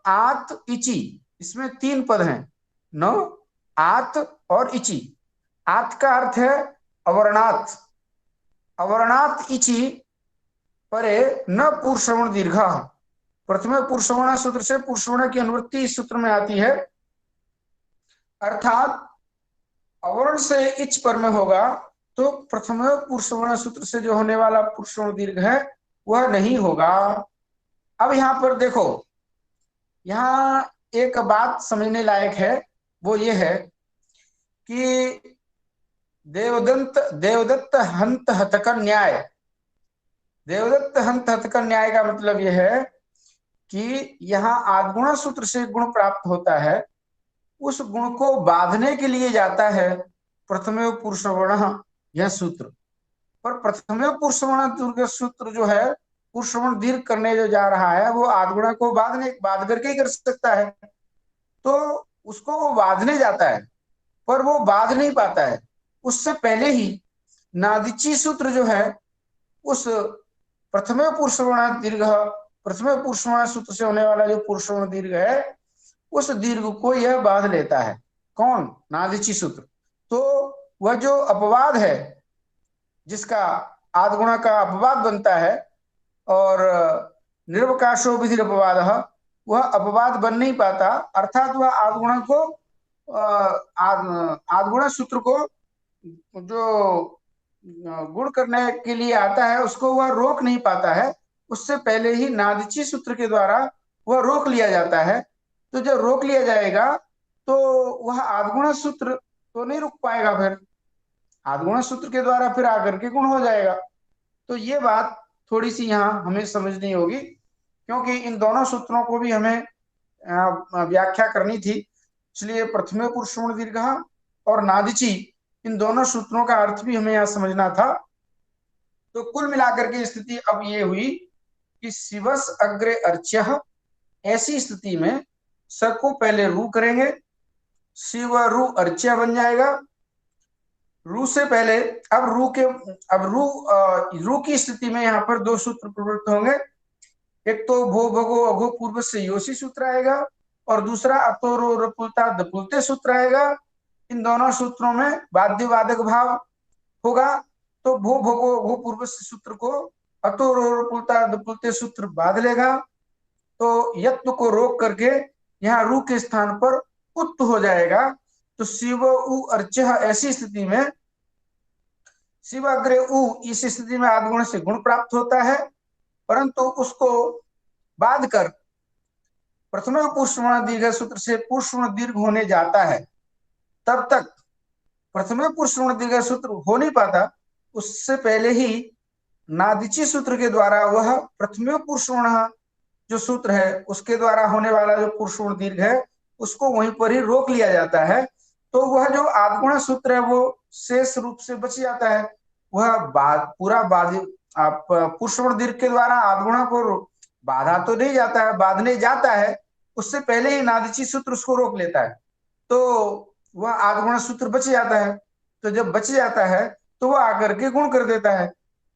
आत इची, इसमें तीन पद हैं, न आत और इची। आत का अर्थ है अवर्णात, अवर्णात इची परे न पूर्व श्रवण दीर्घ। प्रथम पूर्व श्रवण सूत्र से पूर्व श्रवण की अनुवृत्ति इस सूत्र में आती है, अर्थात अवर्ण से इच पर में होगा तो प्रथम पूर्व श्रवण सूत्र से जो होने वाला पूर्व श्रवण दीर्घ है वह नहीं होगा। अब यहाँ पर देखो, यहाँ एक बात समझने लायक है, वो ये है कि देवदत्त हंत हतकर न्याय, देवदत्त हंत हतकर न्याय का मतलब यह है कि यहाँ आद्गुण सूत्र से गुण प्राप्त होता है, उस गुण को बांधने के लिए जाता है प्रथमयो पूर्व श्रवण यह सूत्र। पर प्रथमयो पूर्व श्रवण सूत्र जो है पूर्व श्रवण दीर्घ करने जो जा रहा है वो आद्गुण को बांध करके ही कर सकता है। तो उसको वो बांधने जाता है पर वो बांध नहीं पाता है। उससे पहले ही नादिची सूत्र जो है उस प्रथमयो पूर्व श्रवण दीर्घ, प्रथमयो पूर्व श्रवण सूत्र से होने वाला जो पूर्व श्रवण दीर्घ है उस दीर्घ को यह बांध लेता है। कौन, नादिची सूत्र। तो वह जो अपवाद है जिसका आद्गुण का अपवाद बनता है और निर्वकाशो विधि अपवाद, वह अपवाद बन नहीं पाता, अर्थात वह आद्गुण को आद्गुण सूत्र को जो गुण करने के लिए आता है उसको वह रोक नहीं पाता है। उससे पहले ही नादिची सूत्र के द्वारा वह रोक लिया जाता है। तो जब रोक लिया जाएगा तो वह आद्गुण सूत्र तो नहीं रुक पाएगा, फिर आद्गुण सूत्र के द्वारा फिर आकर के गुण हो जाएगा। तो ये बात थोड़ी सी यहाँ हमें समझनी होगी, क्योंकि इन दोनों सूत्रों को भी हमें व्याख्या करनी थी। इसलिए प्रथमे पुरुषोण दीर्घ और नादिची, इन दोनों सूत्रों का अर्थ भी हमें यहाँ समझना था। तो कुल मिलाकर के स्थिति अब ये हुई कि शिवस अग्रे अर्च्य, ऐसी स्थिति में स को पहले रू करेंगे, शिव रू अर्च्य बन जाएगा। रू से पहले अब रू की स्थिति में यहाँ पर दो सूत्र प्रवृत्त होंगे। एक तो भो भगो अघो पूर्व से योशी सूत्र आएगा, और दूसरा अतो रो रपुलता दपुलते सूत्र आएगा। इन दोनों सूत्रों में बाध्य वादक भाव होगा, तो भो भगो अघो पूर्व से सूत्र को अतो रो रपुलता दपुलते सूत्र बाध लेगा। तो यत्व को रोक करके यहाँ रू के स्थान पर उत्त हो जाएगा। तो शिव उ अर्च्य, ऐसी स्थिति में शिव अग्रे उ, इस स्थिति में आदिगुण से गुण प्राप्त होता है, परंतु उसको बाध कर प्रथम पुरुषवर्ण दीर्घ सूत्र से पुरुषवर्ण दीर्घ होने जाता है। तब तक प्रथम पुरुषवर्ण दीर्घ सूत्र हो नहीं पाता, उससे पहले ही नादिची सूत्र के द्वारा वह प्रथम पुरुषवर्ण जो सूत्र है उसके द्वारा होने वाला जो पुरुषवर्ण दीर्घ है उसको वहीं पर ही रोक लिया जाता है। तो वह जो आदिगुण सूत्र है वो शेष रूप से बच जाता है। वह पूरा पुरुषवर्ण दीर्घ के द्वारा आदिगुण को बाधा तो नहीं जाता है, बांधने जाता है, उससे पहले ही नादिची सूत्र उसको रोक लेता है, तो वह आदिगुण सूत्र बच जाता है। तो जब बच जाता है तो वह आकर के गुण कर देता है।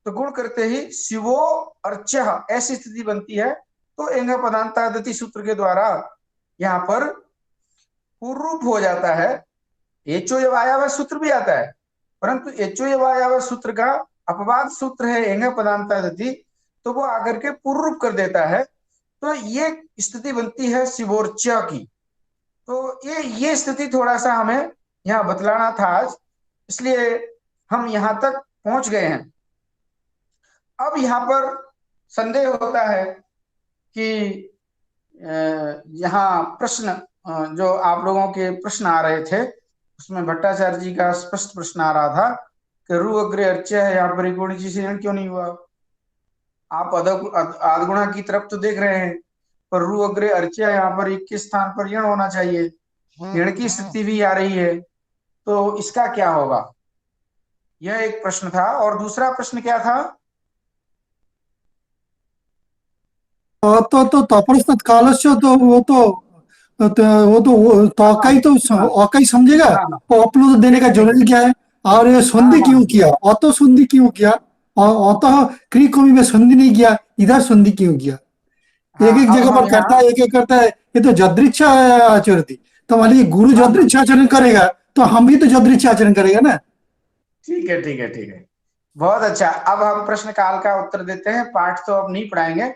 तो गुण करते ही शिवो अर्च्य, ऐसी स्थिति बनती है। तो एंग पदांतादति सूत्र के द्वारा यहाँ पर पूर्व रूप हो जाता है। एचो यवायाव सूत्र भी आता है, परंतु एचो यवायाव सूत्र का अपवाद सूत्र है एंग पदांतादति, तो वो आकर के पूर्व रूप कर देता है। तो ये स्थिति बनती है शिवोर्च्य की। तो ये स्थिति थोड़ा सा हमें यहाँ बतलाना था आज, इसलिए हम यहाँ तक पहुंच गए हैं। अब यहाँ पर संदेह होता है कि यहाँ प्रश्न जो आप लोगों के प्रश्न आ रहे थे उसमें भट्टाचार्य जी का स्पष्ट प्रश्न आ रहा था कि रू अग्रे अर्च्य है, यहाँ पर इकोणिची से ऋण क्यों नहीं हुआ। आप आदगुणा की तरफ तो देख रहे हैं, पर रू अग्रे अर्च्य यहाँ पर एक के स्थान पर ऋण होना चाहिए, ऋण की स्थिति भी आ रही है, तो इसका क्या होगा, यह एक प्रश्न था। और दूसरा प्रश्न क्या था? तो तपरस्तत् कालस्य, तो वो अकाई समझेगा, और अपलोड देने का जरूरी क्या है, और ये संधि क्यों किया, अतो संधि क्यों किया, और अतः क्री कमी में संधि नहीं किया, इधर संधि क्यों किया। एक एक जगह पर करता है, एक एक करता है। ये तो जदृच्छा आचरती, तो मान लीजिए गुरु जदृच्छा आचरण करेगा तो हम भी तो जदृच्छा आचरण करेगा ना। ठीक है ठीक है ठीक है, बहुत अच्छा। अब हम प्रश्न काल का उत्तर देते हैं। पाठ तो अब नहीं पढ़ाएंगे,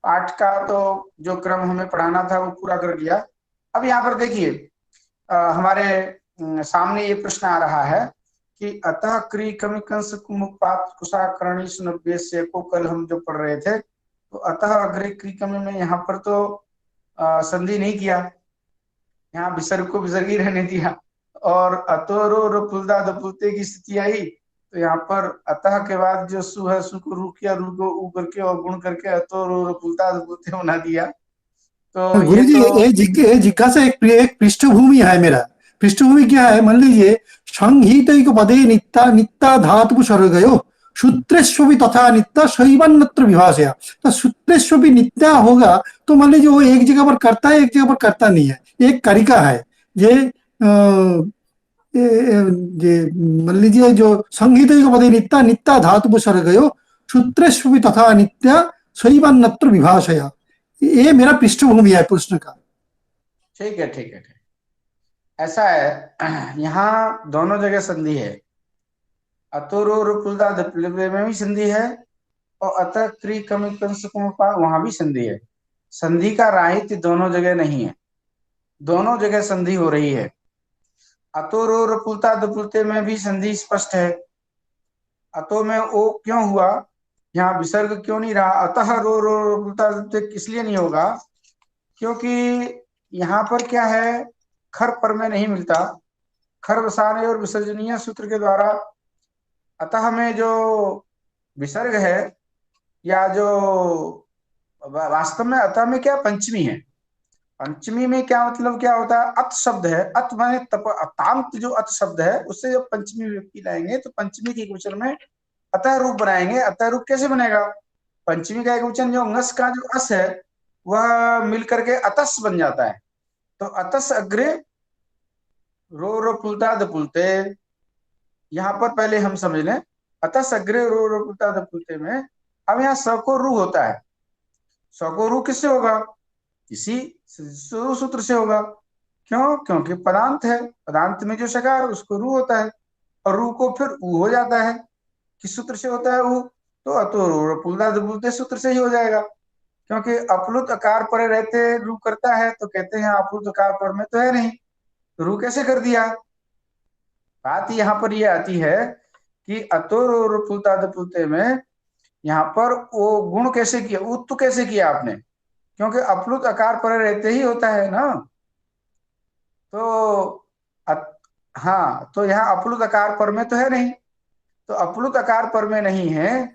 पाठ का तो जो क्रम हमें पढ़ाना था वो पूरा कर दिया। अब यहाँ पर देखिए हमारे सामने ये प्रश्न आ रहा है कि अतः क्री कमी कंस कुमुपात कुशाकर्णी सुनभ्यस्य को कल हम जो पढ़ रहे थे, तो अतः अग्रे क्री कमी में यहाँ पर तो संधि नहीं किया, यहाँ विसर्ग को विसर्गी रहने दिया, और अतोरो पुलदा दपुलते की स्थिति आई, तो यहाँ पर अतः के बाद जो सु है, सु को रू किया, रू को ऊ करके और गुण करके अतोरो पुलदा दपुलते बना दिया। तो गुरु जी, ये जिज्ञासा एक पृष्ठभूमि है। मेरा पृष्ठभूमि क्या है, मान लीजिए संहित पदे नित्ता नित्ता धातु सर्गयो सूत्रेष्वपि तथा नित्ता शैवान्यत्र विभाषया। तो सूत्रेष्वपि नित्या होगा तो मान लीजिए वो एक जगह पर करता है, एक जगह पर करता नहीं है। एक कारिका है ये मान लीजिए जो संहित पदे नित्ता नित्ता धातु सर्गयो सूत्रेष्वपि तथा नित्या शैवान्यत्र विभाषया। ये मेरा पृष्ठभूमि है प्रश्न का। ठीक है ठीक है, ऐसा है, यहाँ दोनों जगह संधि है। अतोरुदा में भी संधि है, और अतः क्री कमी कंस वहां भी संधि है। संधि का राहित्य दोनों जगह नहीं है, दोनों जगह संधि हो रही है। अतोरुलता दपुलते में भी संधि स्पष्ट है। अतो में ओ क्यों हुआ, यहाँ विसर्ग क्यों नहीं रहा, अतः रो इसलिए नहीं होगा क्योंकि यहाँ पर क्या है, खर पर में नहीं मिलता। खर वसाने और विसर्जनीय सूत्र के द्वारा अतः में जो विसर्ग है, या जो वास्तव में अतः में क्या पंचमी है। पंचमी में क्या मतलब क्या होता है, अत शब्द है, अत माने तप, अतांत जो अत शब्द है उससे जब पंचमी व्यक्ति लाएंगे तो पंचमी के एकवचन में अतः रूप बनाएंगे। अतः रूप कैसे बनेगा, पंचमी का एकवचन जो ngस का जो अस है वह मिलकर के अतस बन जाता है। तो अतस अग्रे रो पुलता दपुलते, यहाँ पर पहले हम समझ लें, अतस अग्रे रो पुलता दपुलते में अब यहाँ स को रू होता है। स को रू किससे होगा, इसी शुरू सूत्र से होगा। क्यों, क्योंकि पदांत है, पदांत में जो शकार उसको रू होता है, और रू को फिर ऊ हो जाता है। किस सूत्र से होता है ऊ, तो अतो पुलता दपुलते सूत्र से ही हो जाएगा। क्योंकि अपलुत आकार पर रहते रू करता है, तो कहते हैं अपलुत आकार पर में तो है नहीं, तो रू कैसे कर दिया। बात यहाँ पर ये आती है कि अतो पुलता दपुलते में यहाँ पर वो गुण कैसे किया, उत्तु कैसे किया आपने, क्योंकि अपलुत आकार पर रहते ही होता है ना। तो हाँ, तो यहाँ अपलुत आकार पर में तो है नहीं, तो अपलुत आकार पर में नहीं है,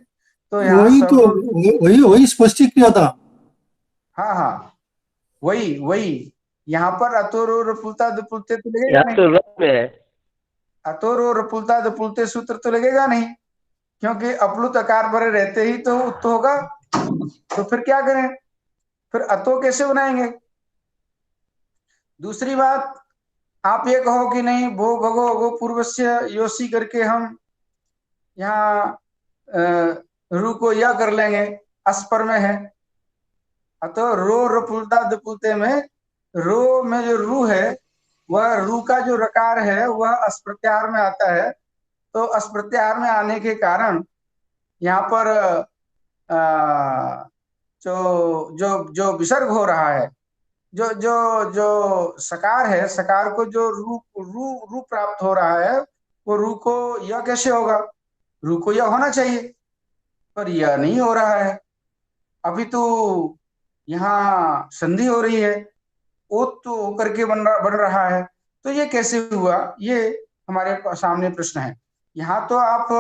तो यहाँ वही तो, सब, वही वही स्पष्टीकृत था। हाँ हाँ, वही वही, यहाँ पर अतोर पुलता दुपुलते तो लगेगा यहाँ नहीं, तो रस में है। अतोर पुलता दुपुलते सूत्र तो लगेगा नहीं, क्योंकि अपलुत आकार पर रहते ही तो उत्त होगा। तो फिर क्या करें, फिर अतो कैसे बनाएंगे। दूसरी बात, आप ये कहो कि नहीं भो भगो अगो पूर्वस्य योसी करके हम यहाँ रू को यह कर लेंगे, अस्पर में है। अतः रो रपुलता दुपुलते में रो में जो रू है वह रू का जो रकार है वह अस्प्रत्याहार में आता है। तो अस्प्रत्याहार में आने के कारण यहाँ पर जो जो जो विसर्ग हो रहा है, जो जो जो सकार है, सकार को जो रू रू रू प्राप्त हो रहा है, वो रू को यह कैसे होगा, रू को यह होना चाहिए, पर यह नहीं हो रहा है। अभी तो यहाँ संधि हो रही है, ओत तो होकर के बन रहा है, तो ये कैसे हुआ, ये हमारे सामने प्रश्न है। यहाँ तो आप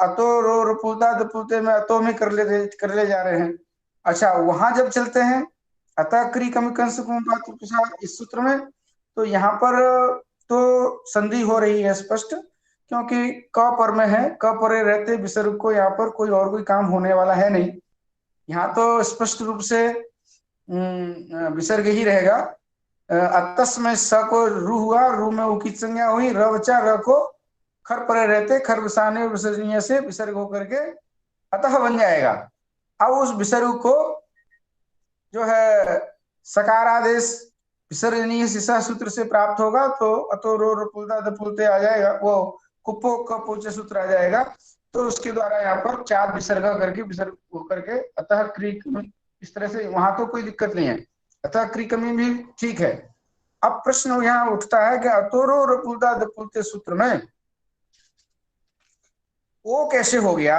अतो रो रपुलता दपुलते में अतो में कर ले जा रहे हैं। अच्छा, वहां जब चलते हैं अतः क्री कमी कंस इस सूत्र में, तो यहाँ पर तो संधि हो रही है स्पष्ट, क्योंकि क पर में है, क पर रहते विसर्ग को यहाँ पर कोई काम होने वाला है नहीं। यहाँ तो स्पष्ट रूप से विसर्ग ही रहेगा। अतस में स को रू हुआ, रू में उ की संज्ञा हुई, र बचा, र को खर पर रहते खर बसाने विसर्जनीय से विसर्ग होकर के अतः बन जाएगा। अब उस विसर्ग को जो है सकार आदेश विसर्जनीय सिसा सूत्र से प्राप्त होगा, तो अतो रो रपुलता दपुलते आ जाएगा, वो कुप्पो कपोचे सूत्र आ जाएगा। तो उसके द्वारा यहाँ पर चार विसर्ग करके विसर्ग होकर के अतः क्री, इस तरह से वहां तो कोई दिक्कत नहीं है, अतः क्री कमी भी ठीक है। अब प्रश्न यहाँ उठता है कि अतोरो रपुलता दपुलते सूत्र में वो कैसे हो गया,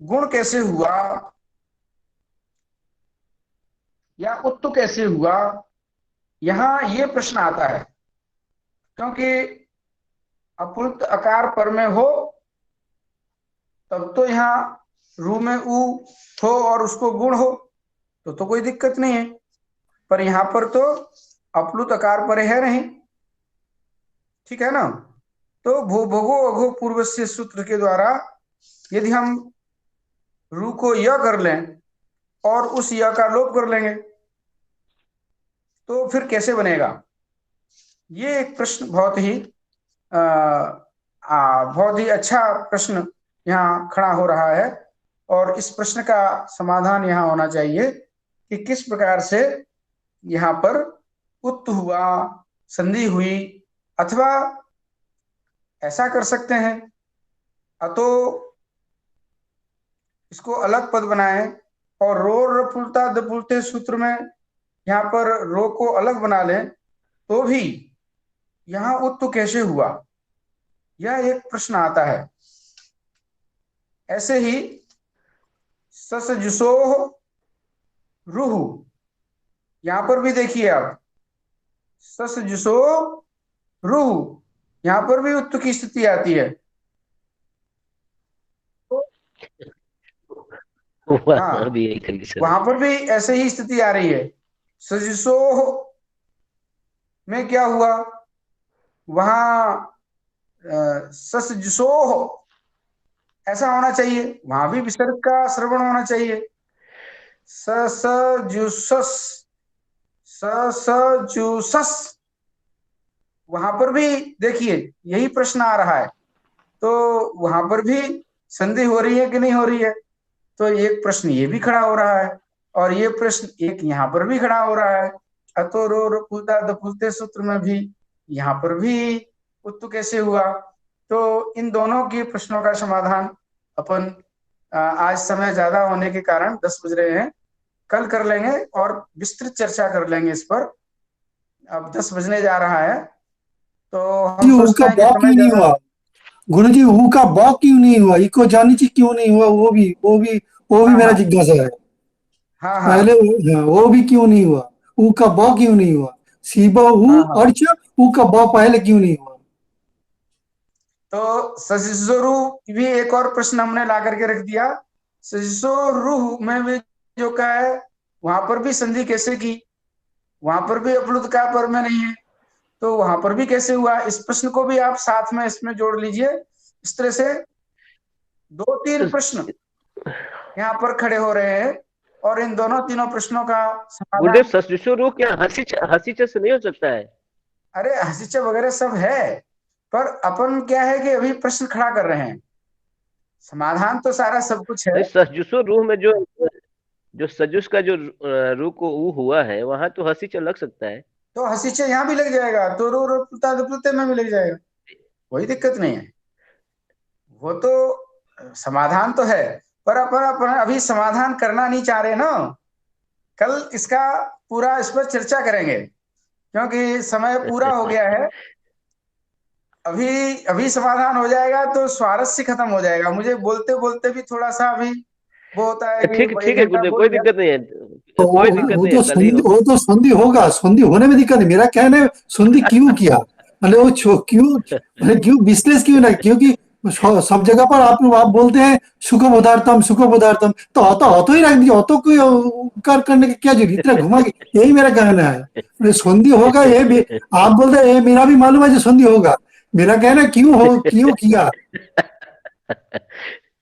गुण कैसे हुआ, या उत्तु कैसे हुआ, यहाँ ये प्रश्न आता है। क्योंकि अपुल्त आकार पर में हो तब तो यहाँ रू में ऊ हो और उसको गुण हो तो कोई दिक्कत नहीं है, पर यहाँ पर तो अपलुत आकार पर है नहीं, ठीक है ना। तो भो भगो अघो पूर्व से सूत्र के द्वारा यदि हम रू को य कर लें और उस य का लोप कर लेंगे तो फिर कैसे बनेगा, ये एक प्रश्न बहुत ही अच्छा प्रश्न यहाँ खड़ा हो रहा है। और इस प्रश्न का समाधान यहाँ होना चाहिए कि किस प्रकार से यहाँ पर उत्त हुआ, संधि हुई, अथवा ऐसा कर सकते हैं अतो इसको अलग पद बनाएं और रो रपुलता दपुलते सूत्र में यहाँ पर रो को अलग बना लें, तो भी यहाँ उत्त कैसे हुआ, यह एक प्रश्न आता है। ऐसे ही सस जुसोह रूह, यहां पर भी देखिए आप, सस जुसो रूह, यहां पर भी उत्त की स्थिति आती है। वहाँ भी यही कंडीशन है। वहां पर भी ऐसे ही स्थिति आ रही है। सजिशो में क्या हुआ, वहां ससजुसो ऐसा होना चाहिए, वहां भी विसर्ग का श्रवण होना चाहिए। ससजुसस, ससजुसस, वहां पर भी देखिए यही प्रश्न आ रहा है, तो वहां पर भी संधि हो रही है कि नहीं हो रही है। तो एक प्रश्न ये भी खड़ा हो रहा है और ये प्रश्न एक यहाँ पर भी खड़ा हो रहा है। अतो रो रो पुलता दपुलते सूत्र में भी यहाँ पर भी उत्तु कैसे हुआ। तो इन दोनों के प्रश्नों का समाधान अपन आज समय ज्यादा होने के कारण 10 बज रहे हैं, कल कर लेंगे और विस्तृत चर्चा कर लेंगे इस पर। अब 10 बजने जा रहा है तो जी हम ऊ सोचते का हैं कि बॉ समय क्यों नहीं ज्यादा। हुआ गुरु जी? ऊ का बॉ क्यों नहीं हुआ? इको जानिची क्यों नहीं हुआ? वो भी हाँ मेरा हाँ जिज्ञासा है। हाँ हाँ पहले वो भी क्यों नहीं हुआ? ऊ का बॉ क्यों नहीं हुआ? सीबा ऊ हाँ हाँ। अर्च ऊ का बॉ पहले क्यों नहीं हुआ? तो सजिशोरु भी एक और प्रश्न हमने ला करके रख दिया। सजिशोरु में भी जो का है वहां पर भी संधि कैसे की, वहां पर भी अपलुत का पर में नहीं है, तो वहां पर भी कैसे हुआ, इस प्रश्न को भी आप साथ में इसमें जोड़ लीजिए। इस तरह से 2-3 प्रश्न यहाँ पर खड़े हो रहे हैं और इन दोनों तीनों प्रश्नों का गुरुदेव समाधान। ससजुसो रू क्या हंसी से नहीं हो सकता है? अरे हसीचा वगैरह सब है, पर अपन क्या है कि अभी प्रश्न खड़ा कर रहे हैं, समाधान तो सारा सब कुछ है। नहीं, ससजुसो रूह में जो जो सजुस का जो रू को ऊ हुआ है, वहां तो हंसी लग सकता है। तो हसीचे यहाँ भी लग जाएगा, तो रो रो पुलता दुपलते में भी लग जाएगा, कोई दिक्कत नहीं है। वो तो समाधान तो है, पर अपन अभी समाधान करना नहीं चाह रहे ना, कल इसका पूरा इस पर चर्चा करेंगे क्योंकि समय पूरा हो गया है। अभी अभी समाधान हो जाएगा तो स्वारस्य खत्म हो जाएगा, मुझे बोलते बोलते भी थोड़ा सा अभी वो होता है कि ठीक एक ठीक है घंटा गुरुदेव, बोल कोई दिया। दिक्कत नहीं तो है, कोई दिक्कत नहीं है, कल ही हो। वो तो संधि होगा, संधि होने में दिक्कत नहीं। मेरा कहना है संधि क्यों किया, मतलब क्यों, मतलब क्यों विश्लेष क्यों नहीं? क्योंकि सब जगह पर आप बोलते हैं सुखम उदारतम सुखम उदारतम, तो अतो ही रख दिया, अतो कोई कर करने की क्या जरूरत, इतना घुमा के, यही मेरा कहना है। मतलब संधि होगा ये भी आप बोलते हैं, ये मेरा भी मालूम है जो संधि होगा। मेरा कहना है क्यों किया।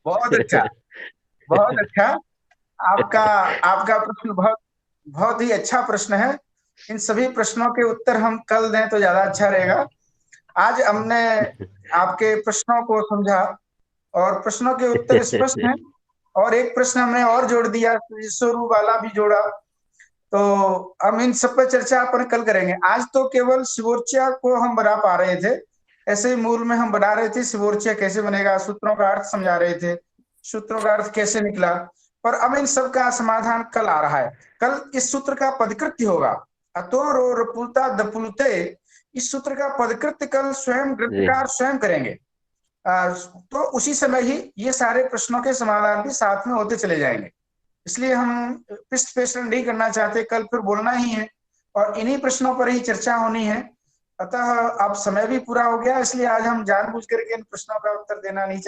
बहुत अच्छा, बहुत अच्छा। आपका आपका प्रश्न बहुत बहुत ही अच्छा प्रश्न है। इन सभी प्रश्नों के उत्तर हम कल दें तो ज्यादा अच्छा रहेगा। आज हमने आपके प्रश्नों को समझा और प्रश्नों के उत्तर स्पष्ट हैं, और एक प्रश्न हमने और जोड़ दिया, स्वरूप वाला भी जोड़ा। तो हम इन सब पर चर्चा अपन कल करेंगे। आज तो केवल शिवोर्चा को हम बना पा रहे थे, ऐसे ही मूल में हम बना रहे थे शिवोर्चा कैसे बनेगा, सूत्रों का अर्थ समझा रहे थे, सूत्रों का अर्थ कैसे निकला। पर अब इन सब का समाधान कल आ रहा है। कल इस सूत्र का पदकृत्य होगा, अतो रो रपुलता दपुलते, इस सूत्र का पदकृत्य कल स्वयं ग्रंथकार स्वयं करेंगे। तो उसी समय ही ये सारे प्रश्नों के समाधान भी साथ में होते चले जाएंगे। इसलिए हम पृष्ठ पेषण नहीं करना चाहते, कल फिर बोलना ही है और इन्हीं प्रश्नों पर ही चर्चा होनी है। अतः अब समय भी पूरा हो गया, इसलिए आज हम जानबूझ करके इन प्रश्नों का उत्तर देना नहीं चाहते।